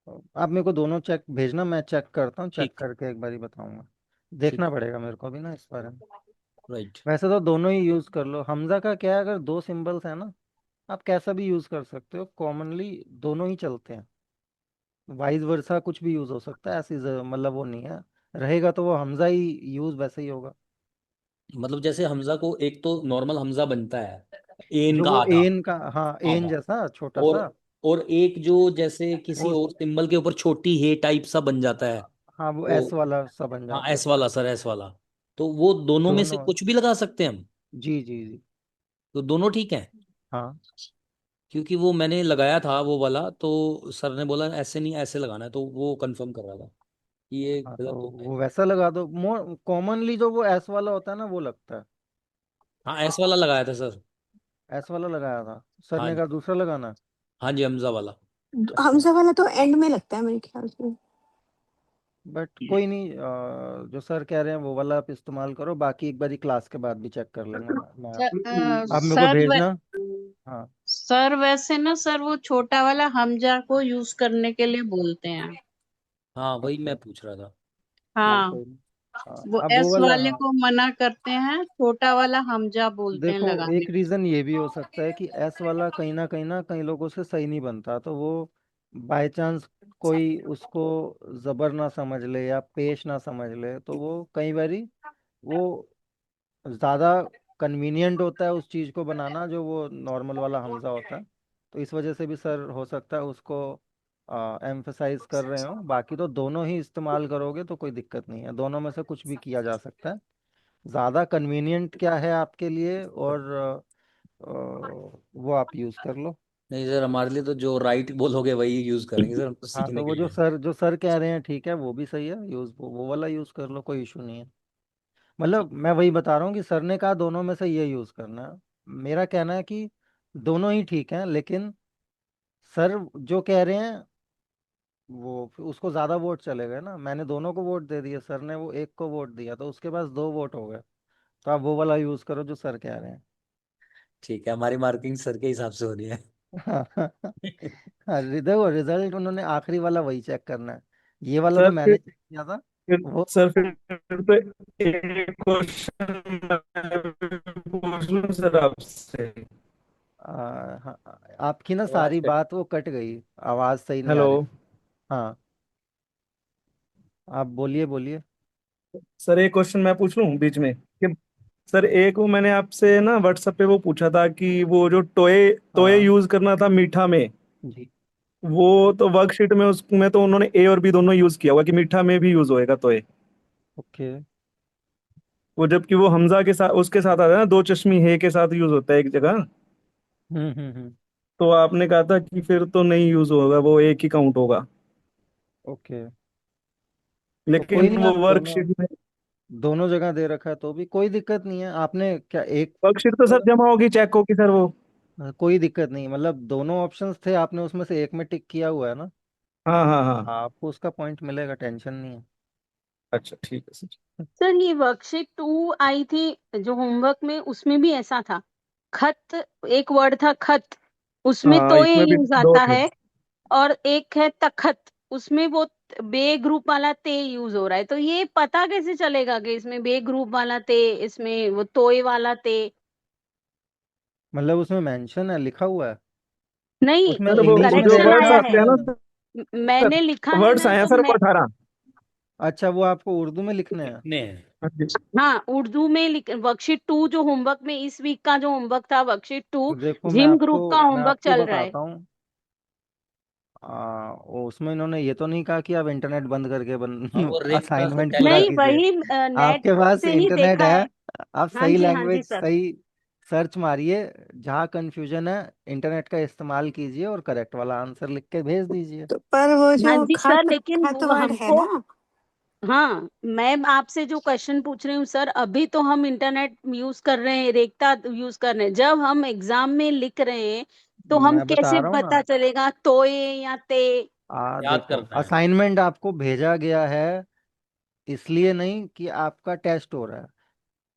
आप मेरे को दोनों चेक भेजना, मैं चेक करता हूँ, चेक ठीक। करके एक बारी बताऊंगा। ठीक। देखना पड़ेगा मेरे को भी ना इस बारे में। राइट। वैसे तो दोनों ही यूज कर लो, हमजा का क्या है, अगर दो सिंबल्स है ना, आप कैसा भी यूज कर सकते हो, कॉमनली दोनों ही चलते हैं। वाइस वर्सा कुछ भी यूज हो सकता है, ऐसी मतलब वो नहीं है, रहेगा तो वो हमजा ही यूज वैसे ही होगा। मतलब जैसे हमजा को एक तो नॉर्मल हमजा बनता है, एन जो का वो आधा, एन का, हाँ एन आधा। जैसा छोटा और सा। और एक जो जैसे किसी वो, और सिंबल के ऊपर छोटी हे टाइप सा बन जाता है। हाँ वो तो एस वाला सा बन हाँ, जाता है। एस वाला सर, एस वाला। तो वो दोनों में से दोनों, कुछ भी लगा सकते हैं हम? जी जी जी। तो दोनों ठीक है? हाँ क्योंकि वो मैंने लगाया था वो वाला, तो सर ने बोला ऐसे नहीं ऐसे लगाना है, तो वो कंफर्म कर रहा था कि ये हाँ, तो गलत होता है। वो वैसा लगा दो। मोर कॉमनली जो वो एस वाला होता है ना, वो लगता है। हाँ, एस वाला लगाया था सर। एस वाला लगाया था, सर हाँ ने जी। कहा दूसरा लगाना। हाँ जी, हमजा वाला। अच्छा, हमजा वाला तो एंड में लगता है मेरे ख्याल से। बट कोई नहीं, जो सर कह रहे हैं वो वाला आप इस्तेमाल करो, बाकी एक बारी क्लास के बाद भी चेक कर लेंगे। मैं आप मेरे को सर भेजना। हाँ सर वैसे ना सर वो छोटा वाला हमजा को यूज करने के लिए बोलते हैं। हाँ, वही अच्छा, मैं पूछ रहा था। चलो हाँ, कोई नहीं। हाँ वो अब वो एस वाला, वाले हाँ को मना करते हैं, छोटा वाला हमजा बोलते हैं देखो लगाने एक के रीजन ये भी हो सकता है कि एस वाला कहीं ना कई लोगों से सही नहीं बनता, तो वो बाय चांस कोई उसको जबर ना समझ ले या पेश ना समझ ले, तो वो कई बारी वो ज़्यादा कन्वीनियंट होता है उस चीज़ को बनाना जो वो नॉर्मल वाला हमजा होता है। तो इस वजह से भी सर हो सकता है उसको एम्फसाइज कर रहे हो। बाकी तो दोनों ही इस्तेमाल करोगे तो कोई दिक्कत नहीं है, दोनों में से कुछ भी किया जा सकता है। ज़्यादा कन्वीनियंट क्या है आपके लिए, और वो आप यूज़ कर लो। नहीं सर, हमारे लिए तो जो राइट बोलोगे वही यूज करेंगे सर, हम तो हाँ सीखने तो के वो जो लिए। सर कह रहे हैं ठीक है, वो भी सही है, यूज़ वो वाला यूज़ कर लो, कोई इशू नहीं है। मतलब मैं वही बता रहा हूँ कि सर ने कहा दोनों में से ये यूज़ करना है। मेरा कहना है कि दोनों ही ठीक हैं, लेकिन सर जो कह रहे हैं वो फिर उसको ज़्यादा वोट चले गए ना। मैंने दोनों को वोट दे दिए, सर ने वो एक को वोट दिया, तो उसके पास दो वोट हो गए। तो आप वो वाला यूज़ करो जो सर कह रहे हैं। ठीक है, हमारी मार्किंग सर के हिसाब से हो रही है। हाँ, देखो रिजल्ट उन्होंने आखिरी वाला वही चेक करना है, ये वाला तो सर मैंने चेक किया था। फिर वो सर फिर तो एक क्वेश्चन पूछ लूं सर आपसे। हाँ, आपकी ना आवाज सारी कट। बात वो कट गई, आवाज़ सही नहीं आ हेलो रही। हाँ आप बोलिए बोलिए। सर, एक क्वेश्चन मैं पूछ लूं बीच में कि सर, एक वो मैंने आपसे ना व्हाट्सएप पे वो पूछा था कि वो जो टोए टोए हाँ यूज करना था मीठा में, जी। वो तो वर्कशीट में उसमें तो उन्होंने ए और बी दोनों यूज किया हुआ कि मीठा में भी यूज होएगा टोए। ओके। वो जबकि वो हमजा के साथ उसके साथ आता है ना, दो चश्मी हे के साथ यूज होता है एक जगह। हम्म। तो आपने कहा था कि फिर तो नहीं यूज होगा, वो एक ही काउंट होगा। ओके, तो कोई लेकिन नहीं, वो आप दोनों वर्कशीट में दोनों जगह दे रखा है तो भी कोई दिक्कत नहीं है। आपने क्या एक, वर्कशीट तो सर जमा होगी, चेक होगी सर वो। कोई दिक्कत नहीं, मतलब दोनों ऑप्शंस थे, आपने उसमें से एक में टिक किया हुआ है ना। हाँ हाँ हाँ। आपको उसका पॉइंट मिलेगा, टेंशन नहीं है। अच्छा ठीक है सर। सर ये वर्कशीट 2 आई थी जो होमवर्क में, उसमें भी ऐसा था। खत, एक वर्ड था खत, उसमें हाँ, तो ये इसमें भी यूज दो आता थे। है। और एक है तखत, उसमें वो बे ग्रुप वाला ते यूज हो रहा है। तो ये पता कैसे चलेगा कि इसमें बे ग्रुप वाला ते, इसमें वो तोय वाला ते? मतलब उसमें मेंशन है, लिखा हुआ है। नहीं, उसमें सर वो इंग्लिश में जो करेक्शन वर्ड्स लिखा आया है आते है। हैं ना कि, सर, मैंने लिखा है वर्ड्स ना, आए हैं तो सर मैं, 18। अच्छा वो आपको उर्दू में लिखने हैं। कितने हैं? हाँ जी। हाँ उर्दू में वर्कशीट 2 जो होमवर्क में, इस वीक का जो होमवर्क था वर्कशीट 2, तो देखो जिम ग्रुप का मैं होमवर्क आपको चल रहा है। बताता हूँ। उसमें इन्होंने ये तो नहीं कहा कि आप इंटरनेट बंद करके हाँ, वो रिक का असाइनमेंट पूरा नहीं, टेलीग्राम। कीजिए। वही नेट आपके पास से ही इंटरनेट देखा है, है। आप हाँ सही जी, हाँ जी लैंग्वेज सर। सही सर्च मारिए, जहाँ कंफ्यूजन है इंटरनेट का इस्तेमाल कीजिए और करेक्ट वाला आंसर लिख के भेज दीजिए। तो पर वो हाँ जो जी सर, खत लेकिन खत वो वर्ड है हमको, ना। हाँ मैं आपसे जो क्वेश्चन पूछ रही हूँ सर, अभी तो हम इंटरनेट यूज कर रहे हैं, रेखता यूज कर रहे हैं, जब हम एग्जाम में लिख रहे हैं तो हम मैं बता कैसे रहा हूँ ना, पता चलेगा तोए या ते? याद देखो करना है। असाइनमेंट आपको भेजा गया है इसलिए नहीं कि आपका टेस्ट हो रहा है।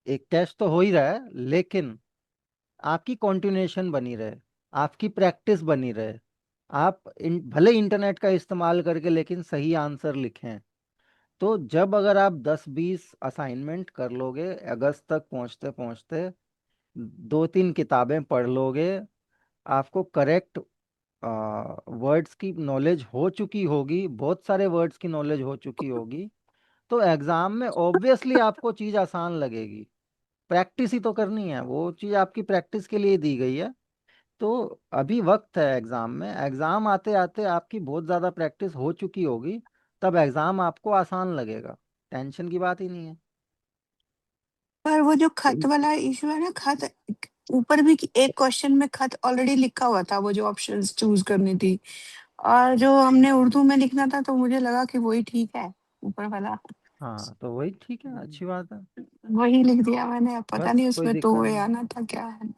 एक टेस्ट तो हो ही रहा है, लेकिन आपकी कंटिन्यूएशन बनी रहे, आपकी प्रैक्टिस बनी रहे। आप भले इंटरनेट का इस्तेमाल करके लेकिन सही आंसर लिखें। तो जब अगर आप 10-20 असाइनमेंट कर लोगे, अगस्त तक पहुंचते पहुंचते 2-3 किताबें पढ़ लोगे, आपको करेक्ट वर्ड्स की नॉलेज हो चुकी होगी, बहुत सारे वर्ड्स की नॉलेज हो चुकी होगी, तो एग्जाम में ऑब्वियसली आपको चीज़ आसान लगेगी। प्रैक्टिस ही तो करनी है, वो चीज़ आपकी प्रैक्टिस के लिए दी गई है। तो अभी वक्त है एग्जाम में, एग्जाम आते आते आपकी बहुत ज़्यादा प्रैक्टिस हो चुकी होगी, तब एग्जाम आपको आसान लगेगा। टेंशन की बात ही नहीं है। पर वो जो खत वाला इशू है ना, खत ऊपर भी एक क्वेश्चन में खत ऑलरेडी लिखा हुआ था, वो जो ऑप्शंस चूज करनी थी, और जो हमने उर्दू में लिखना था, तो मुझे लगा कि वही ठीक है, ऊपर वाला हाँ तो वही ठीक है, अच्छी बात है। वही लिख दिया मैंने। अब पता बस नहीं कोई उसमें तो दिक्कत वो नहीं, आना था क्या है।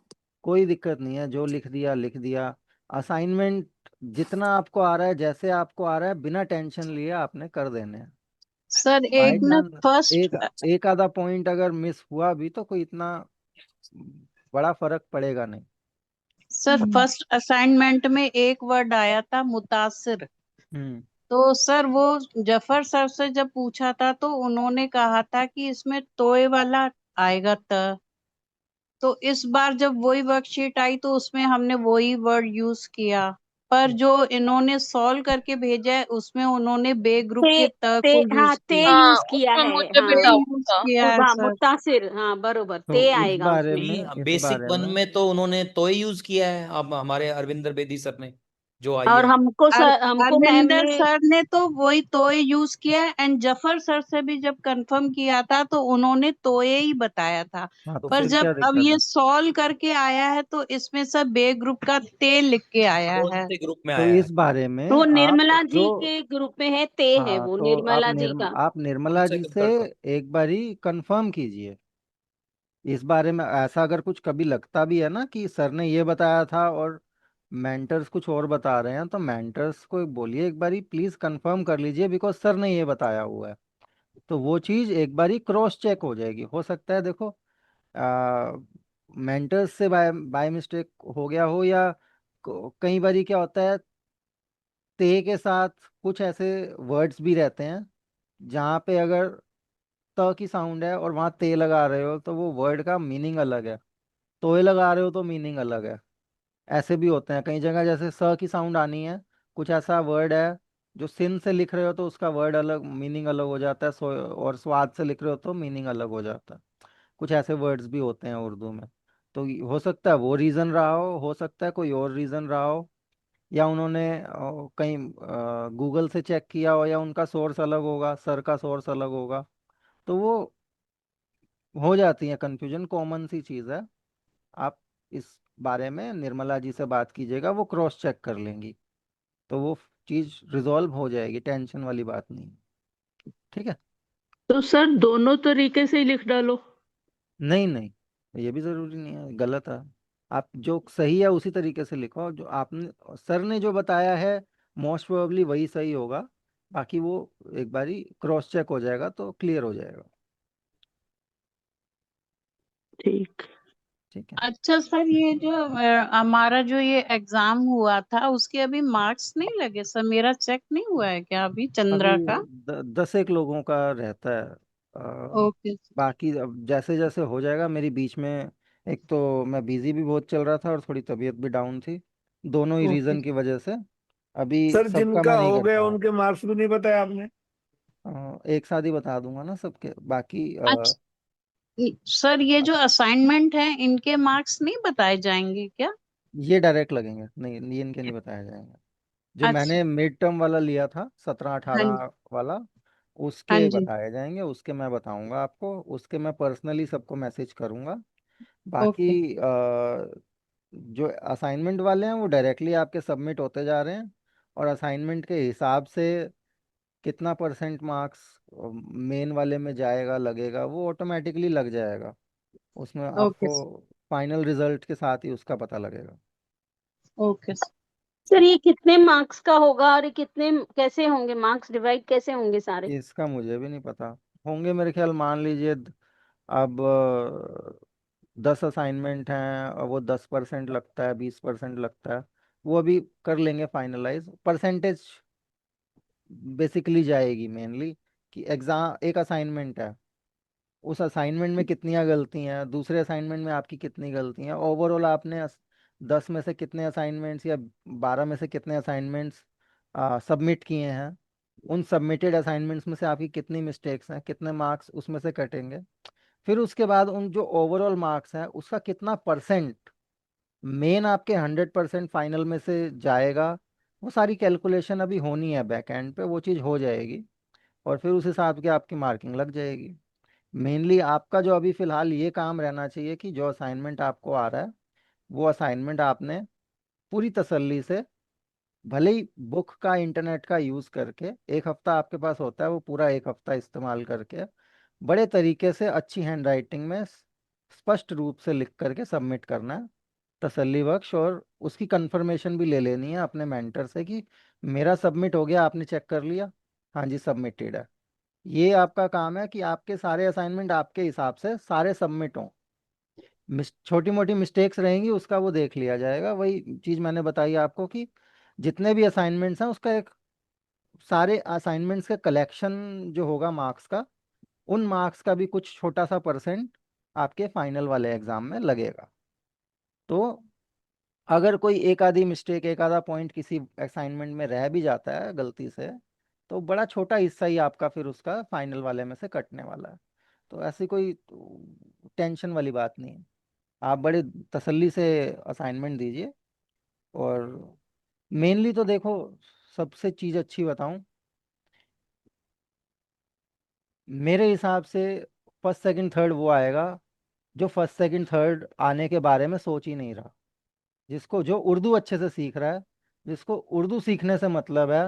कोई दिक्कत नहीं है, जो लिख दिया लिख दिया। असाइनमेंट जितना आपको आ रहा है, जैसे आपको आ रहा है, बिना टेंशन लिए आपने कर देने हैं। सर बाई एक ना चांस फर्स्ट, एक एक आधा पॉइंट अगर मिस हुआ भी तो कोई इतना बड़ा फर्क पड़ेगा नहीं। सर फर्स्ट असाइनमेंट में एक वर्ड आया था मुतासिर। हम्म। तो सर वो जफर सर से जब पूछा था तो उन्होंने कहा था कि इसमें तोय वाला आएगा त। तो इस बार जब वही वर्कशीट आई तो उसमें हमने वही वर्ड यूज किया, पर जो इन्होंने सॉल्व करके भेजा है उसमें उन्होंने बे ग्रुप ते के त ते को हाँ यूज ते किया है। यूज किया उसमें है। मुझे भी हाँ ते डाउट यूज था। किया है सर। मुतासिर, हाँ बरोबर, तो ते इस आएगा बारे उसमें। में नहीं, इस बेसिक बारे वन में में तो उन्होंने तो ही यूज किया है, अब हमारे अरविंदर बेदी सर ने जो आई और है। हमको मैम अरविंदर ने, सर ने तो वही तोय यूज किया है, एंड जफर सर से भी जब कंफर्म किया था तो उन्होंने तोये ही बताया था। हाँ तो पर फिर जब क्या अब दिक्कत ये है। सॉल्व करके आया है तो इसमें सब बे ग्रुप का ते लिख के आया कौन है। से ग्रुप में तो आया है? इस बारे में वो आप निर्मला जो, जी के ग्रुप में है, ते है हाँ वो तो निर्मला जी का। आप निर्मला उनसे जी से कंसल्ट हो। एक बारी कंफर्म कीजिए इस बारे में। ऐसा अगर कुछ कभी लगता भी है ना कि सर ने ये बताया था और मेंटर्स कुछ और बता रहे हैं, तो मेंटर्स को बोलिए एक बारी प्लीज कंफर्म कर लीजिए, बिकॉज सर ने ये बताया हुआ है। तो वो चीज एक बारी क्रॉस चेक हो जाएगी। हो सकता है देखो, मेंटर्स से बाय बाय मिस्टेक हो गया हो, या कई बारी क्या होता है, ते के साथ कुछ ऐसे वर्ड्स भी रहते हैं जहाँ पे अगर त की साउंड है और वहाँ ते लगा रहे हो तो वो वर्ड का मीनिंग अलग है, तोय लगा रहे हो तो मीनिंग अलग है। ऐसे भी होते हैं कई जगह, जैसे स की साउंड आनी है, कुछ ऐसा वर्ड है जो सिन से लिख रहे हो तो उसका वर्ड अलग, मीनिंग अलग हो जाता है, और स्वाद से लिख रहे हो तो मीनिंग अलग हो जाता है। कुछ ऐसे वर्ड्स भी होते हैं उर्दू में। तो हो सकता है वो रीज़न रहा हो सकता है कोई और रीज़न रहा हो, या उन्होंने कहीं गूगल से चेक किया हो, या उनका सोर्स अलग होगा, सर का सोर्स अलग होगा। तो वो हो जाती है कन्फ्यूजन, कॉमन सी चीज़ है। आप इस बारे में निर्मला जी से बात कीजिएगा, वो क्रॉस चेक कर लेंगी, तो वो चीज़ रिजॉल्व हो जाएगी, टेंशन वाली बात नहीं है। ठीक है। तो सर दोनों तरीके से ही लिख डालो। नहीं नहीं, ये भी ज़रूरी नहीं है, गलत है। आप जो सही है उसी तरीके से लिखो, जो आपने सर ने जो बताया है मोस्ट प्रोबेबली वही सही होगा। बाकी वो एक बारी क्रॉस चेक हो जाएगा तो क्लियर हो जाएगा। ठीक। ठीक है। अच्छा सर, ये जो हमारा जो ये एग्जाम हुआ था उसके अभी मार्क्स नहीं लगे सर, मेरा चेक नहीं हुआ है क्या अभी अभी चंद्रा का? 10 एक लोगों का रहता है। ओके। बाकी अब जैसे जैसे हो जाएगा। मेरी बीच में एक तो मैं बिजी भी बहुत चल रहा था और थोड़ी तबीयत भी डाउन थी, दोनों ही ओके। रीज़न की वजह से अभी सर सबका जिनका मैं नहीं हो कर गया पाया। उनके मार्क्स भी नहीं बताया आपने। एक साथ ही बता दूंगा ना सबके, बाकी अच्छा सर, ये जो असाइनमेंट है इनके मार्क्स नहीं बताए जाएंगे क्या? ये डायरेक्ट लगेंगे, नहीं ये इनके नहीं बताया जाएंगे। जो अच्छा। मैंने मिड टर्म वाला लिया था, 17 18 वाला, हाँ उसके जी। बताए जाएंगे, उसके मैं बताऊंगा आपको, उसके मैं पर्सनली सबको मैसेज करूंगा। ओके। बाकी जो असाइनमेंट वाले हैं वो डायरेक्टली आपके सबमिट होते जा रहे हैं, और असाइनमेंट के हिसाब से कितना परसेंट मार्क्स मेन वाले में जाएगा लगेगा, वो ऑटोमेटिकली लग जाएगा। उसमें ओके। आपको फाइनल रिजल्ट के साथ ही उसका पता लगेगा। ओके। सर ये कितने मार्क्स का होगा और ये कितने कैसे होंगे, मार्क्स डिवाइड कैसे होंगे सारे? इसका मुझे भी नहीं पता। होंगे मेरे ख्याल, मान लीजिए अब 10 असाइनमेंट हैं और वो 10% लगता है, 20% लगता है, वो अभी कर लेंगे फाइनलाइज। परसेंटेज बेसिकली जाएगी मेनली कि एग्जाम, एक असाइनमेंट है, उस असाइनमेंट में कितनी गलती हैं, दूसरे असाइनमेंट में आपकी कितनी गलती हैं, ओवरऑल आपने 10 में से कितने असाइनमेंट्स या 12 में से कितने असाइनमेंट्स सबमिट किए हैं, उन सबमिटेड असाइनमेंट्स में से आपकी कितनी मिस्टेक्स हैं, कितने मार्क्स उसमें से कटेंगे। फिर उसके बाद उन जो ओवरऑल मार्क्स हैं उसका कितना परसेंट मेन आपके 100% फाइनल में से जाएगा, वो सारी कैलकुलेशन अभी होनी है बैक एंड पे, वो चीज़ हो जाएगी और फिर उस हिसाब की आपकी मार्किंग लग जाएगी। मेनली आपका जो अभी फिलहाल ये काम रहना चाहिए कि जो असाइनमेंट आपको आ रहा है वो असाइनमेंट आपने पूरी तसल्ली से, भले ही बुक का इंटरनेट का यूज़ करके, एक हफ्ता आपके पास होता है, वो पूरा एक हफ्ता इस्तेमाल करके बड़े तरीके से अच्छी हैंड राइटिंग में स्पष्ट रूप से लिख करके सबमिट करना है, तसल्ली बख्श। और उसकी कंफर्मेशन भी ले लेनी है अपने मेंटर से कि मेरा सबमिट हो गया, आपने चेक कर लिया, हाँ जी सबमिटेड है। ये आपका काम है कि आपके सारे असाइनमेंट आपके हिसाब से सारे सबमिट हों। छोटी मोटी मिस्टेक्स रहेंगी उसका वो देख लिया जाएगा। वही चीज़ मैंने बताई आपको कि जितने भी असाइनमेंट्स हैं उसका एक, सारे असाइनमेंट्स का कलेक्शन जो होगा मार्क्स का, उन मार्क्स का भी कुछ छोटा सा परसेंट आपके फाइनल वाले एग्जाम में लगेगा। तो अगर कोई एक आधी मिस्टेक, एक आधा पॉइंट किसी असाइनमेंट में रह भी जाता है गलती से, तो बड़ा छोटा हिस्सा ही आपका फिर उसका फाइनल वाले में से कटने वाला है। तो ऐसी कोई टेंशन वाली बात नहीं है। आप बड़े तसल्ली से असाइनमेंट दीजिए। और मेनली तो देखो, सबसे चीज़ अच्छी बताऊं, मेरे हिसाब से फर्स्ट सेकंड थर्ड वो आएगा जो फर्स्ट सेकंड थर्ड आने के बारे में सोच ही नहीं रहा। जिसको, जो उर्दू अच्छे से सीख रहा है, जिसको उर्दू सीखने से मतलब है,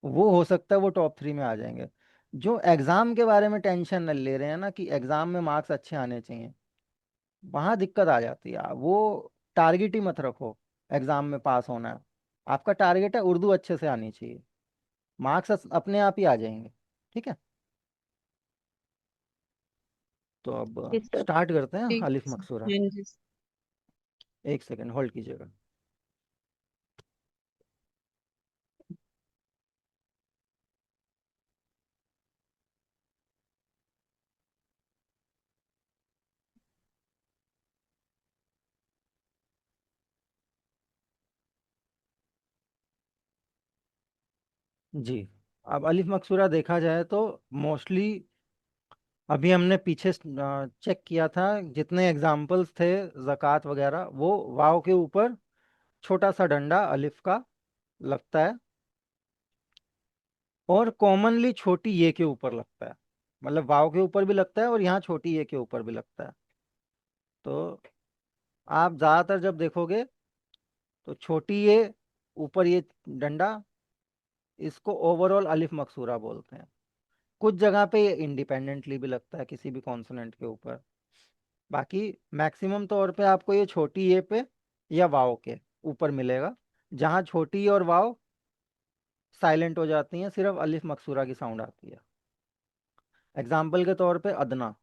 वो हो सकता है वो टॉप 3 में आ जाएंगे। जो एग्ज़ाम के बारे में टेंशन न ले रहे हैं ना कि एग्ज़ाम में मार्क्स अच्छे आने चाहिए, वहाँ दिक्कत आ जाती है। वो टारगेट ही मत रखो एग्ज़ाम में पास होना है, आपका टारगेट है उर्दू अच्छे से आनी चाहिए, मार्क्स अपने आप ही आ जाएंगे। ठीक है, तो अब जी सर। स्टार्ट करते हैं ठीक अलिफ है मकसूरा। हाँ जी। एक सेकंड होल्ड कीजिएगा। जी, अब अलिफ मकसूरा देखा जाए तो मोस्टली अभी हमने पीछे चेक किया था, जितने एग्जाम्पल्स थे ज़कात वगैरह, वो वाव के ऊपर छोटा सा डंडा अलिफ का लगता है और कॉमनली छोटी ये के ऊपर लगता है। मतलब वाव के ऊपर भी लगता है और यहाँ छोटी ये के ऊपर भी लगता है। तो आप ज़्यादातर जब देखोगे तो छोटी ये ऊपर ये डंडा, इसको ओवरऑल अलिफ मकसूरा बोलते हैं। कुछ जगह पे ये इंडिपेंडेंटली भी लगता है किसी भी कॉन्सोनेंट के ऊपर। बाकी मैक्सिमम तौर पे आपको ये छोटी ए पे या वाव के ऊपर मिलेगा। जहाँ छोटी ए और वाव साइलेंट हो जाती हैं, सिर्फ अलिफ मकसूरा की साउंड आती है। एग्जाम्पल के तौर पे अदना,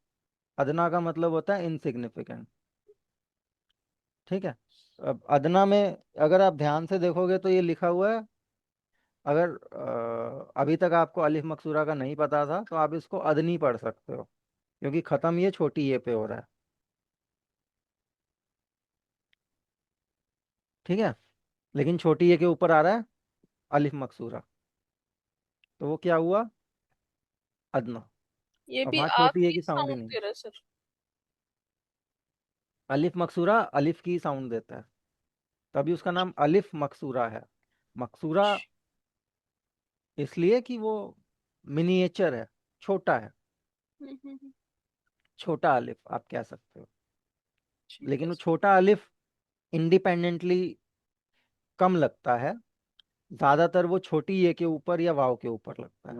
अदना का मतलब होता है इनसिग्निफिकेंट। ठीक है, अब अदना में अगर आप ध्यान से देखोगे तो ये लिखा हुआ है। अगर अभी तक आपको अलिफ मकसूरा का नहीं पता था तो आप इसको अदनी पढ़ सकते हो, क्योंकि ख़त्म ये छोटी ए पे हो रहा है। ठीक है, लेकिन छोटी ए के ऊपर आ रहा है अलिफ मकसूरा, तो वो क्या हुआ, अदना। ये अब भी वहाँ आप छोटी ए ही की साउंड ही साउंड नहीं। दे रहा है सर। अलिफ मकसूरा अलिफ की साउंड देता है, तभी उसका नाम अलिफ मकसूरा है। मकसूरा इसलिए कि वो मिनिएचर है, छोटा है, हम्म। छोटा अलिफ आप कह सकते हो। ठीक लेकिन है वो सर। छोटा अलिफ इंडिपेंडेंटली कम लगता है, ज्यादातर वो छोटी ए के ऊपर या वाव के ऊपर लगता है।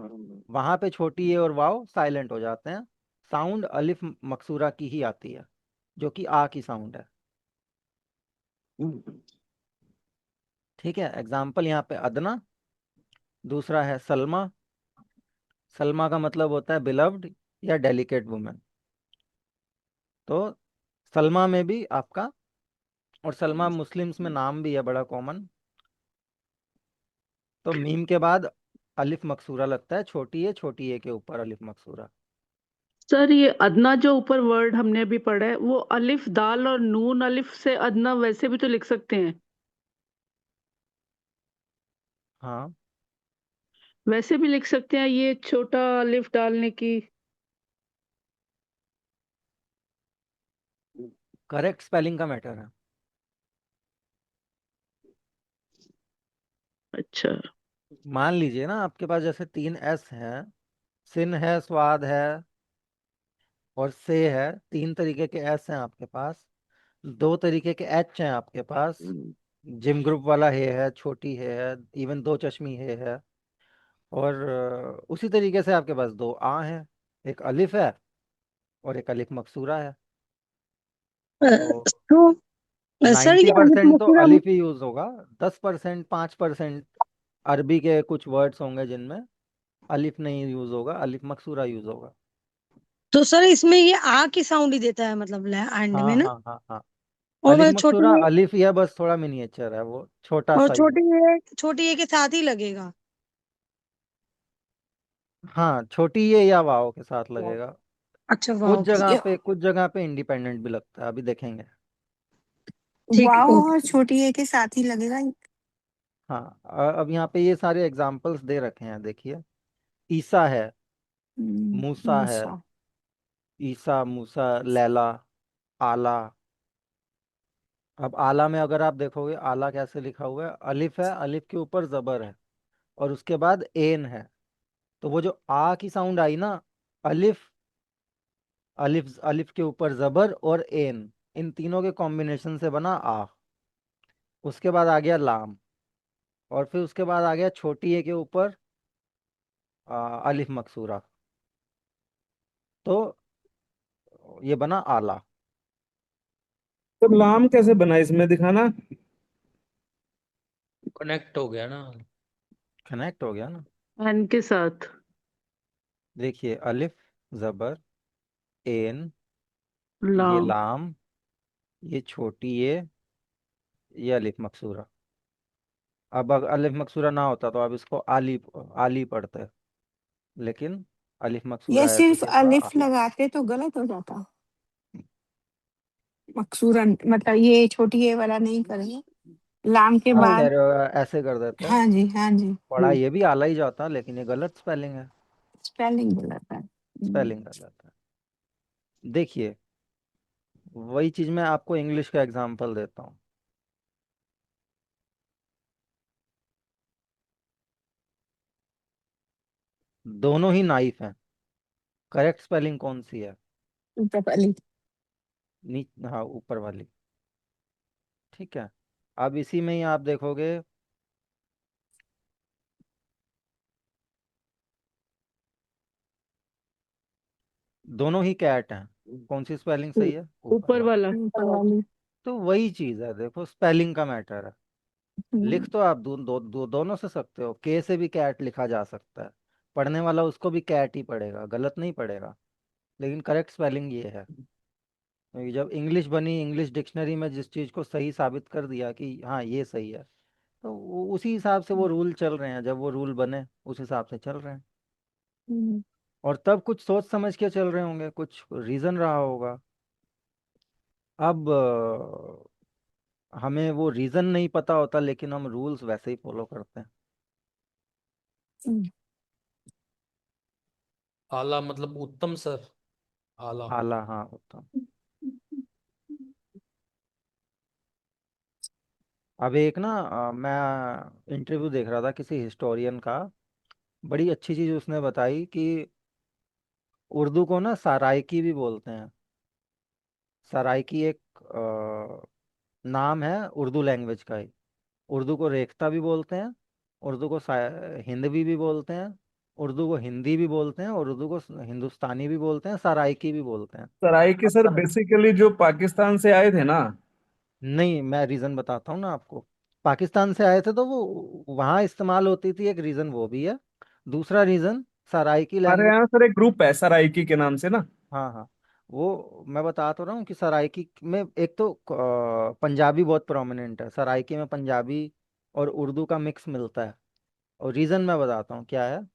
वहां पे छोटी ए और वाव साइलेंट हो जाते हैं, साउंड अलिफ मकसूरा की ही आती है, जो कि आ की साउंड है। ठीक है, एग्जाम्पल यहाँ पे अदना, दूसरा है सलमा। सलमा का मतलब होता है बिलव्ड या डेलिकेट वुमेन। तो सलमा में भी आपका, और सलमा मुस्लिम्स में नाम भी है बड़ा कॉमन। तो मीम के बाद अलिफ मकसूरा लगता है, छोटी ए के ऊपर अलिफ मकसूरा। सर ये अदना जो ऊपर वर्ड हमने अभी पढ़ा है वो अलिफ दाल और नून अलिफ से अदना वैसे भी तो लिख सकते हैं। हाँ, वैसे भी लिख सकते हैं ये छोटा अलिफ डालने की। करेक्ट स्पेलिंग का मैटर है। अच्छा। मान लीजिए ना आपके पास जैसे 3 S है, सिन है, स्वाद है और से है। 3 तरीके के S हैं आपके पास। 2 तरीके के H हैं आपके पास। जिम ग्रुप वाला है, छोटी है, इवन 2 चश्मी है। और उसी तरीके से आपके पास 2 आ हैं, एक अलिफ है और एक अलिफ मकसूरा है। तो तो सर ये अलिफ 90% तो मसूरा अलिफ ही यूज होगा। 10%, 5% अरबी के कुछ वर्ड्स होंगे जिनमें अलिफ नहीं यूज होगा, अलिफ मकसूरा यूज होगा। तो सर इसमें ये आ की साउंड ही देता है मतलब एंड में हाँ ना। हाँ हाँ हाँ। और अलिफ मतलब छोटी मकसूरा ये अलिफ ही है, बस थोड़ा मिनिएचर है, वो छोटा और सा ही है। छोटी ये के साथ ही लगेगा। हाँ, छोटी ये या वाव के साथ लगेगा। अच्छा वाह कुछ जगह पे इंडिपेंडेंट भी लगता है, अभी देखेंगे। ठीक वाव ओके। और छोटी ए के साथ ही लगेगा। हाँ, अब यहाँ पे ये सारे एग्जाम्पल्स दे रखे हैं, देखिए। ईसा है, मूसा है, मूसा। ईसा, मूसा, लैला, आला। अब आला में अगर आप देखोगे, आला कैसे लिखा हुआ है, अलिफ है, अलिफ के ऊपर जबर है और उसके बाद एन है। तो वो जो आ की साउंड आई ना, अलिफ, अलिफ अलिफ के ऊपर जबर और एन, इन तीनों के कॉम्बिनेशन से बना आ। उसके बाद आ गया लाम, और फिर उसके बाद आ गया छोटी ए के ऊपर अलिफ मकसूरा। तो ये बना आला। तो लाम कैसे बना इसमें दिखाना। कनेक्ट हो गया ना। कनेक्ट हो गया ना। एन के साथ। देखिए, अलिफ, जबर, एन, ये लाम। लाम, ये छोटी ये अलिफ मकसूरा। अब अगर अलिफ मकसूरा ना होता तो आप इसको आली, आली पढ़ते, लेकिन अलिफ ये मकसूरा है तो सिर्फ ये हुआ अलिफ आला। लगाते तो गलत हो जाता। मकसूरन मतलब ये छोटी ए वाला नहीं करेंगे, लाम के आप कह बाद। रहे हो ऐसे कर देते हैं, हाँ जी, हाँ जी। पढ़ा ये भी आला ही जाता, लेकिन ये गलत स्पेलिंग है। स्पेलिंग गलत है। स्पेलिंग गलत है। देखिए, वही चीज मैं आपको इंग्लिश का एग्जांपल देता हूँ। दोनों ही नाइफ हैं, करेक्ट स्पेलिंग कौन सी है? अलिफ। हाँ, ऊपर वाली। ठीक है। अब इसी में ही आप देखोगे, दोनों ही कैट हैं, कौन सी स्पेलिंग सही है? ऊपर ऊपर वाली। वाला। ऊपर वाली। तो वही चीज है, देखो, स्पेलिंग का मैटर है। लिख हम्म, तो आप दोनों से सकते हो, के से भी कैट लिखा जा सकता है। पढ़ने वाला उसको भी कैट ही पढ़ेगा, गलत नहीं पढ़ेगा। लेकिन करेक्ट स्पेलिंग ये है, क्योंकि जब इंग्लिश बनी, इंग्लिश डिक्शनरी में जिस चीज को सही साबित कर दिया कि हाँ ये सही है, तो उसी हिसाब से वो रूल चल रहे हैं। जब वो रूल बने, उस हिसाब से चल रहे हैं। हम्म, और तब कुछ सोच समझ के चल रहे होंगे, कुछ रीजन रहा होगा। अब हमें वो रीजन नहीं पता होता, लेकिन हम रूल्स वैसे ही फॉलो करते हैं। हम्म। आला मतलब उत्तम सर। आला। आला, हाँ, उत्तम। अब एक ना मैं इंटरव्यू देख रहा था किसी हिस्टोरियन का। बड़ी अच्छी चीज उसने बताई कि उर्दू को ना सराइकी भी बोलते हैं। सराइकी एक नाम है उर्दू लैंग्वेज का ही। उर्दू को रेख्ता भी बोलते हैं, उर्दू को हिंदवी भी बोलते हैं, उर्दू को हिंदी भी बोलते हैं, और उर्दू को हिंदुस्तानी भी बोलते हैं, सराइकी भी बोलते हैं। सराय के अब सर बेसिकली जो पाकिस्तान से आए थे ना। नहीं, मैं रीजन बताता हूँ ना आपको। पाकिस्तान से आए थे तो वो वहाँ इस्तेमाल होती थी, एक रीजन वो भी है। दूसरा रीजन, सराइकी हमारे लैंग्वेज। यहाँ सर एक ग्रुप है सराइकी के नाम से ना। हाँ हाँ, वो मैं बता तो रहा हूँ कि सराइकी में एक तो पंजाबी बहुत प्रोमिनेंट है। सराइकी में पंजाबी और उर्दू का मिक्स मिलता है। और रीजन मैं बताता हूँ क्या है।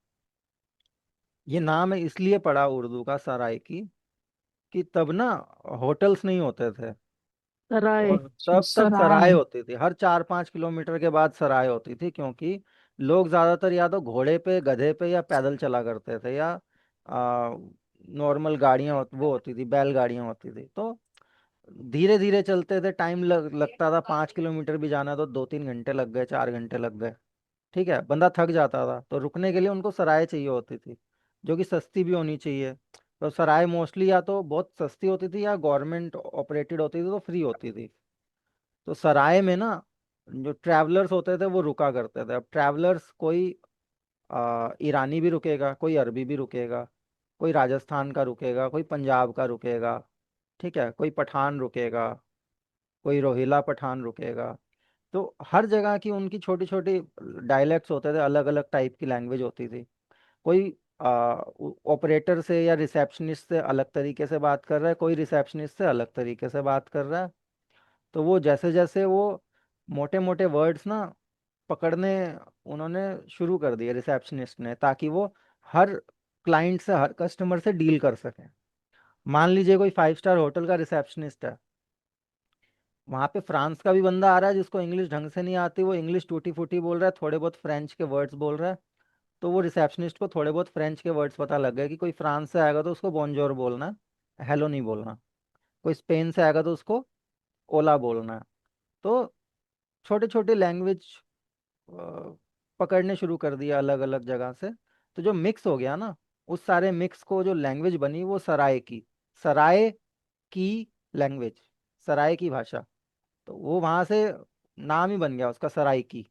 ये नाम है इसलिए पड़ा उर्दू का, सराइकी, कि तब ना होटल्स नहीं होते थे। सराय। और तब सराय सराय। होती थी, हर 4-5 किलोमीटर के बाद सराय होती थी, क्योंकि लोग ज्यादातर या तो घोड़े पे, गधे पे या पैदल चला करते थे, या नॉर्मल गाड़ियां वो होती थी, बैलगाड़ियां होती थी। तो धीरे धीरे चलते थे, टाइम लगता था, 5 किलोमीटर भी जाना तो 2-3 घंटे लग गए, 4 घंटे लग गए। ठीक है, बंदा थक जाता था, तो रुकने के लिए उनको सराय चाहिए होती थी, जो कि सस्ती भी होनी चाहिए। तो सराय मोस्टली या तो बहुत सस्ती होती थी या गवर्नमेंट ऑपरेटेड होती थी, तो फ्री होती थी। तो सराय में ना जो ट्रैवलर्स होते थे वो रुका करते थे। अब ट्रैवलर्स कोई ईरानी भी रुकेगा, कोई अरबी भी रुकेगा, कोई राजस्थान का रुकेगा, कोई पंजाब का रुकेगा, ठीक है, कोई पठान रुकेगा, कोई रोहिला पठान रुकेगा। तो हर जगह की उनकी छोटी छोटी डायलेक्ट्स होते थे, अलग अलग टाइप की लैंग्वेज होती थी। कोई ऑपरेटर से या रिसेप्शनिस्ट से अलग तरीके से बात कर रहा है, कोई रिसेप्शनिस्ट से अलग तरीके से बात कर रहा है। तो वो जैसे जैसे वो मोटे मोटे वर्ड्स ना पकड़ने उन्होंने शुरू कर दिए रिसेप्शनिस्ट ने, ताकि वो हर क्लाइंट से, हर कस्टमर से डील कर सके। मान लीजिए कोई 5 स्टार होटल का रिसेप्शनिस्ट है, वहां पे फ्रांस का भी बंदा आ रहा है जिसको इंग्लिश ढंग से नहीं आती, वो इंग्लिश टूटी फूटी बोल रहा है, थोड़े बहुत फ्रेंच के वर्ड्स बोल रहा है। तो वो रिसेप्शनिस्ट को थोड़े बहुत फ्रेंच के वर्ड्स पता लग गए कि कोई फ्रांस से आएगा तो उसको बोनजोर बोलना है, हेलो नहीं बोलना। कोई स्पेन से आएगा तो उसको ओला बोलना है। तो छोटे छोटे लैंग्वेज पकड़ने शुरू कर दिया अलग अलग जगह से। तो जो मिक्स हो गया ना, उस सारे मिक्स को जो लैंग्वेज बनी वो सराय की लैंग्वेज, सराय की भाषा। तो वो वहां से नाम ही बन गया उसका, सराय की।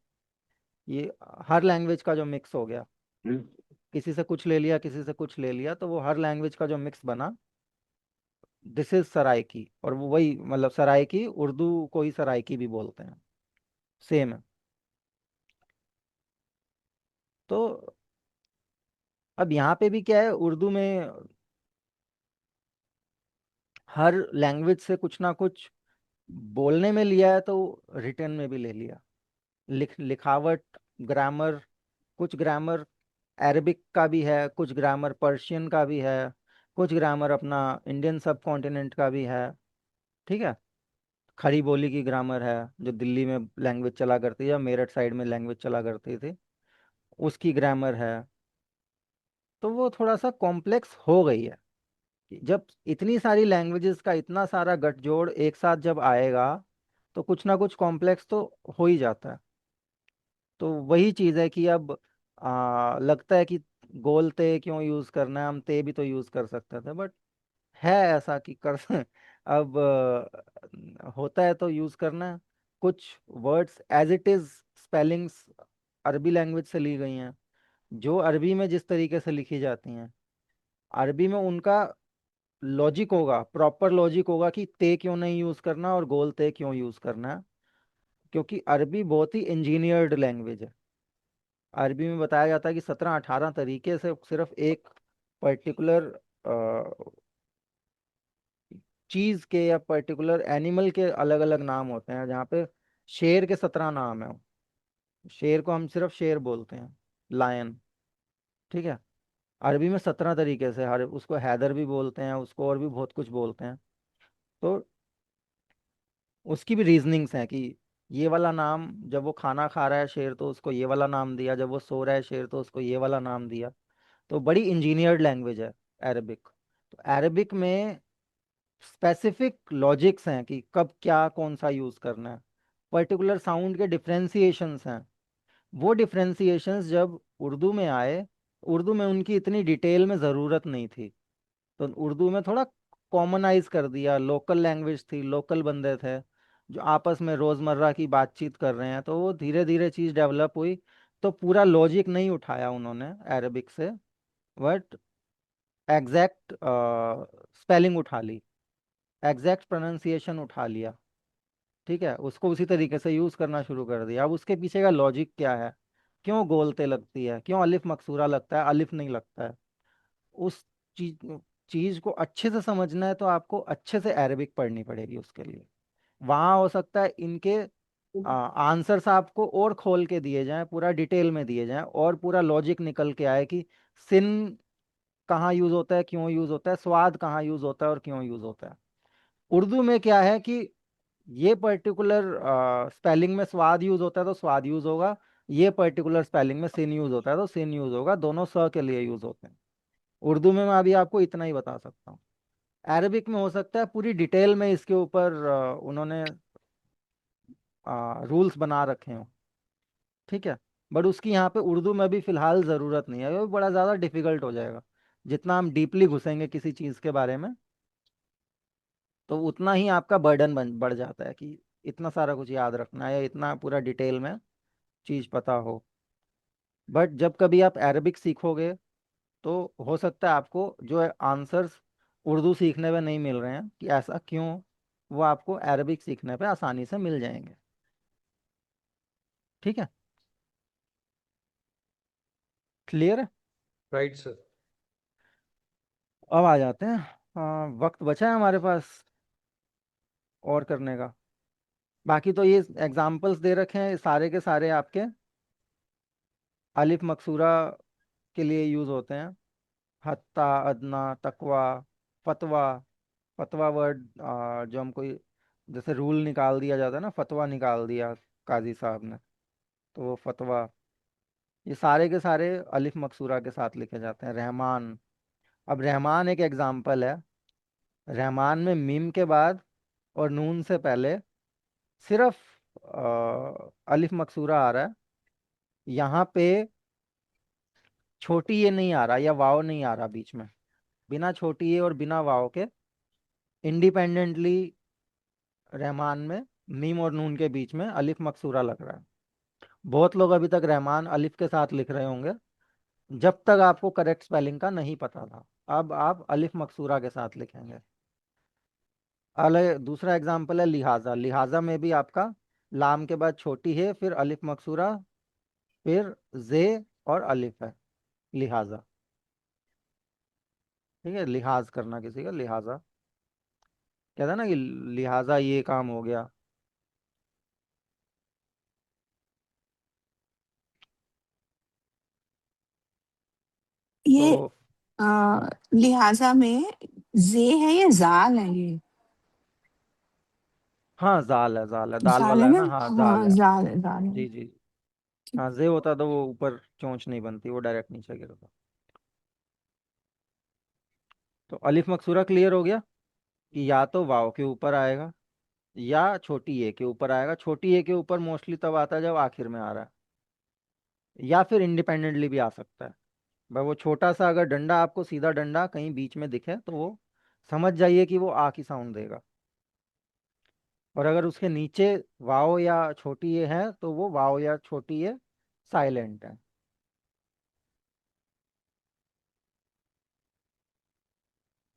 ये हर लैंग्वेज का जो मिक्स हो गया, किसी से कुछ ले लिया, किसी से कुछ ले लिया, तो वो हर लैंग्वेज का जो मिक्स बना, दिस इज सराइकी। और वो वही मतलब सराइकी, उर्दू को ही सराइकी भी बोलते हैं, सेम है। तो अब यहाँ पे भी क्या है, उर्दू में हर लैंग्वेज से कुछ ना कुछ बोलने में लिया है, तो रिटर्न में भी ले लिया। लिखावट, ग्रामर, कुछ ग्रामर अरबिक का भी है, कुछ ग्रामर पर्शियन का भी है, कुछ ग्रामर अपना इंडियन सब कॉन्टिनेंट का भी है। ठीक है, खड़ी बोली की ग्रामर है, जो दिल्ली में लैंग्वेज चला करती है या मेरठ साइड में लैंग्वेज चला करती थी, उसकी ग्रामर है। तो वो थोड़ा सा कॉम्प्लेक्स हो गई है कि जब इतनी सारी लैंग्वेजेस का इतना सारा गठजोड़ एक साथ जब आएगा, तो कुछ ना कुछ कॉम्प्लेक्स तो हो ही जाता है। तो वही चीज़ है कि अब लगता है कि गोल ते क्यों यूज़ करना है, हम ते भी तो यूज़ कर सकते थे, बट है ऐसा कि कर अब होता है तो यूज़ करना है। कुछ words as it is spellings Arabi language से ली गई हैं, जो अरबी में जिस तरीके से लिखी जाती हैं, अरबी में उनका लॉजिक होगा, प्रॉपर लॉजिक होगा कि ते क्यों नहीं यूज़ करना और गोल ते क्यों यूज़ करना है। क्योंकि अरबी बहुत ही इंजीनियर्ड लैंग्वेज है। अरबी में बताया जाता है कि 17-18 तरीके से सिर्फ एक पर्टिकुलर चीज के या पर्टिकुलर एनिमल के अलग अलग नाम होते हैं। जहाँ पे शेर के 17 नाम है, शेर को हम सिर्फ शेर बोलते हैं, लायन। ठीक है, अरबी में 17 तरीके से, हर उसको हैदर भी बोलते हैं, उसको और भी बहुत कुछ बोलते हैं। तो उसकी भी रीजनिंग्स हैं कि ये वाला नाम, जब वो खाना खा रहा है शेर तो उसको ये वाला नाम दिया, जब वो सो रहा है शेर तो उसको ये वाला नाम दिया। तो बड़ी इंजीनियर्ड लैंग्वेज है अरबिक। तो अरबिक में स्पेसिफिक लॉजिक्स हैं कि कब क्या कौन सा यूज करना है, पर्टिकुलर साउंड के डिफरेंशिएशंस हैं। वो डिफरेंशिएशंस जब उर्दू में आए, उर्दू में उनकी इतनी डिटेल में ज़रूरत नहीं थी, तो उर्दू में थोड़ा कॉमनाइज कर दिया। लोकल लैंग्वेज थी, लोकल बंदे थे जो आपस में रोज़मर्रा की बातचीत कर रहे हैं, तो वो धीरे धीरे चीज़ डेवलप हुई। तो पूरा लॉजिक नहीं उठाया उन्होंने अरबिक से, बट एग्जैक्ट स्पेलिंग उठा ली, एग्जैक्ट प्रोनाउंसिएशन उठा लिया। ठीक है, उसको उसी तरीके से यूज़ करना शुरू कर दिया। अब उसके पीछे का लॉजिक क्या है, क्यों गोलते लगती है, क्यों अलिफ मकसूरा लगता है, अलिफ नहीं लगता है, उस चीज चीज को अच्छे से समझना है तो आपको अच्छे से अरेबिक पढ़नी पड़ेगी उसके लिए। वहाँ हो सकता है इनके आंसर्स आपको और खोल के दिए जाएं, पूरा डिटेल में दिए जाएं, और पूरा लॉजिक निकल के आए कि सिन कहाँ यूज होता है, क्यों यूज होता है, स्वाद कहाँ यूज होता है और क्यों यूज होता है। उर्दू में क्या है कि ये पर्टिकुलर स्पेलिंग में स्वाद यूज होता है तो स्वाद यूज होगा, ये पर्टिकुलर स्पेलिंग में सिन यूज होता है तो सिन यूज होगा, दोनों स के लिए यूज होते हैं। उर्दू में मैं अभी आपको इतना ही बता सकता हूँ। अरबिक में हो सकता है पूरी डिटेल में इसके ऊपर उन्होंने रूल्स बना रखे हो, ठीक है। बट उसकी यहाँ पे उर्दू में भी फिलहाल ज़रूरत नहीं है, वो बड़ा ज़्यादा डिफिकल्ट हो जाएगा। जितना हम डीपली घुसेंगे किसी चीज़ के बारे में, तो उतना ही आपका बर्डन बढ़ जाता है कि इतना सारा कुछ याद रखना है या इतना पूरा डिटेल में चीज़ पता हो। बट जब कभी आप अरबिक सीखोगे तो हो सकता है आपको जो आंसर्स उर्दू सीखने में नहीं मिल रहे हैं कि ऐसा क्यों, वो आपको अरबिक सीखने पे आसानी से मिल जाएंगे, ठीक है। क्लियर है? Right sir. अब आ जाते हैं, वक्त बचा है हमारे पास और करने का। बाकी तो ये एग्जाम्पल्स दे रखे हैं सारे के सारे आपके अलिफ मकसूरा के लिए यूज़ होते हैं। हत्ता, अदना, तकवा, फतवा। फतवा वर्ड जो हमको जैसे रूल निकाल दिया जाता है ना, फतवा निकाल दिया काजी साहब ने, तो वो फतवा, ये सारे के सारे अलिफ मकसूरा के साथ लिखे जाते हैं। रहमान, अब रहमान एक एग्जाम्पल है। रहमान में मीम के बाद और नून से पहले सिर्फ अलिफ मकसूरा आ रहा है। यहाँ पे छोटी ये नहीं आ रहा या वाव नहीं आ रहा बीच में। बिना छोटी ये और बिना वाव के इंडिपेंडेंटली रहमान में मीम और नून के बीच में अलिफ मकसूरा लग रहा है। बहुत लोग अभी तक रहमान अलिफ के साथ लिख रहे होंगे जब तक आपको करेक्ट स्पेलिंग का नहीं पता था। अब आप अलिफ मकसूरा के साथ लिखेंगे। दूसरा एग्जाम्पल है लिहाजा। लिहाजा में भी आपका लाम के बाद छोटी है, फिर अलिफ मकसूरा, फिर जे और अलिफ है, लिहाजा, ठीक है। लिहाज करना किसी का, लिहाजा कहता है ना कि लिहाजा ये काम हो गया। ये तो लिहाजा में जे है या जाल है ये? हाँ, जाल है, जाल है, दाल जाल है वाला है ना? ना, हाँ जाल हाँ, है। जाल है, जाल है। जी जी। हाँ, जे होता तो वो ऊपर चोंच नहीं बनती, वो डायरेक्ट नीचे गिरता। तो अलिफ मकसूरा क्लियर हो गया कि या तो वाव के ऊपर आएगा या छोटी ए के ऊपर आएगा। छोटी ए के ऊपर मोस्टली तब आता है जब आखिर में आ रहा है, या फिर इंडिपेंडेंटली भी आ सकता है। भाई वो छोटा सा अगर डंडा आपको सीधा डंडा कहीं बीच में दिखे तो वो समझ जाइए कि वो आ की साउंड देगा। और अगर उसके नीचे वाव या छोटी ये है तो वो वाव या छोटी ये साइलेंट है।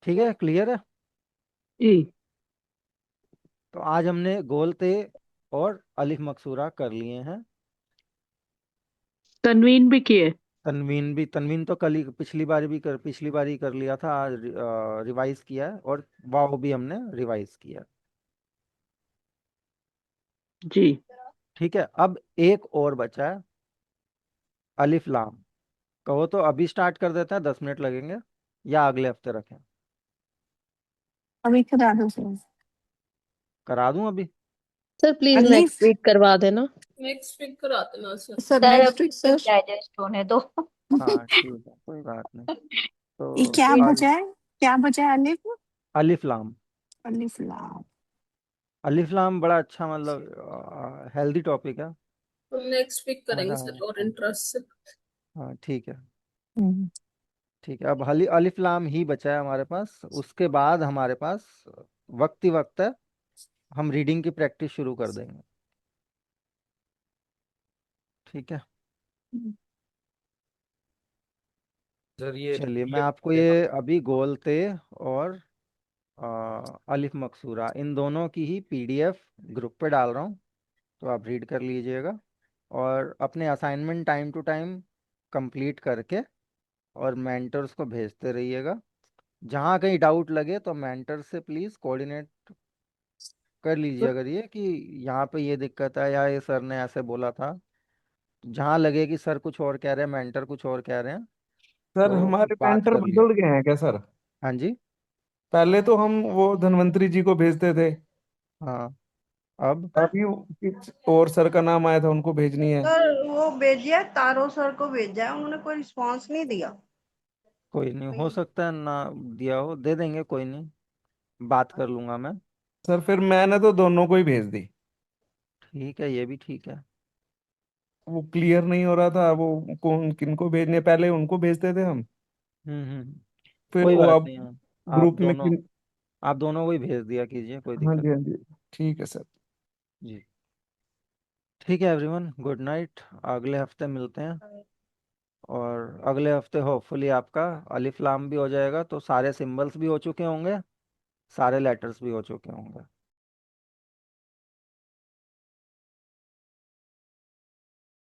ठीक है, क्लियर है? जी। तो आज हमने गोलते और अलिफ मकसूरा कर लिए हैं। तनवीन भी किए। तनवीन भी, तनवीन तो कल ही पिछली बार ही कर लिया था। आज रिवाइज किया है, और वाव भी हमने रिवाइज किया। जी। ठीक है, अब एक और बचा है, अलिफ लाम। कहो तो अभी स्टार्ट कर देते हैं, 10 मिनट लगेंगे, या अगले हफ्ते रखें? अभी करा दो सर। करा दूं अभी? सर प्लीज अलिफ, नेक्स्ट वीक करवा देना। नेक्स्ट वीक करा देना सर। सर सर नेक्स्ट अभी वीक सर। डाइजेस्ट होने दो। हाँ ठीक है, कोई बात नहीं। ये तो क्या आज बचा है? क्या बचा है अलिफ? अलिफ लाम। अलिफ लाम। अलिफ लाम बड़ा अच्छा, मतलब हेल्दी टॉपिक है, तो नेक्स्ट वीक करेंगे मजा सर और आएगा। इंटरेस्ट से। हाँ ठीक है। हम्म। ठीक है, अब अलिफ लाम ही बचा है हमारे पास। उसके बाद हमारे पास वक्त ही वक्त है, हम रीडिंग की प्रैक्टिस शुरू कर देंगे। ठीक है, सर ये चलिए मैं PDF आपको ये अभी गोलते और अलिफ मकसूरा इन दोनों की ही पीडीएफ ग्रुप पे डाल रहा हूँ, तो आप रीड कर लीजिएगा और अपने assignment time to time complete करके और मेंटर्स को भेजते रहिएगा। जहाँ कहीं डाउट लगे तो मेंटर से प्लीज़ कोऑर्डिनेट कर लीजिए, अगर ये कि यहाँ पे ये दिक्कत है या ये सर ने ऐसे बोला था। जहाँ लगे कि सर कुछ और कह रहे हैं, मेंटर कुछ और कह रहे हैं, सर तो हमारे बात पेंटर कर लिए। बदल गए हैं क्या सर? हाँ जी। पहले तो हम वो धन्वंतरी जी को भेजते थे, हाँ, अब अभी किस और सर का नाम आया था, उनको भेजनी है। सर वो भेजिए, तारो सर को भेजा है, उन्होंने कोई रिस्पांस नहीं दिया। कोई नहीं, हो सकता है ना दिया हो, दे देंगे, कोई नहीं। बात कर लूंगा मैं। सर फिर मैंने तो दोनों को ही भेज दी। ठीक है, ये भी ठीक है। वो क्लियर नहीं हो रहा था, वो कौन किनको भेजने, पहले उनको भेजते थे हम, फिर कोई वो बात अब नहीं है। आप ग्रुप में दोनों किन। आप दोनों को ही भेज दिया कीजिए, कोई हाँ दिक्कत जी, हाँ नहीं। जी। ठीक है सर। जी। ठीक है एवरीवन, गुड नाइट। अगले हफ्ते मिलते हैं। और अगले हफ्ते होपफुली आपका अलिफ लाम भी हो जाएगा, तो सारे सिंबल्स भी हो चुके होंगे, सारे लेटर्स भी हो चुके होंगे।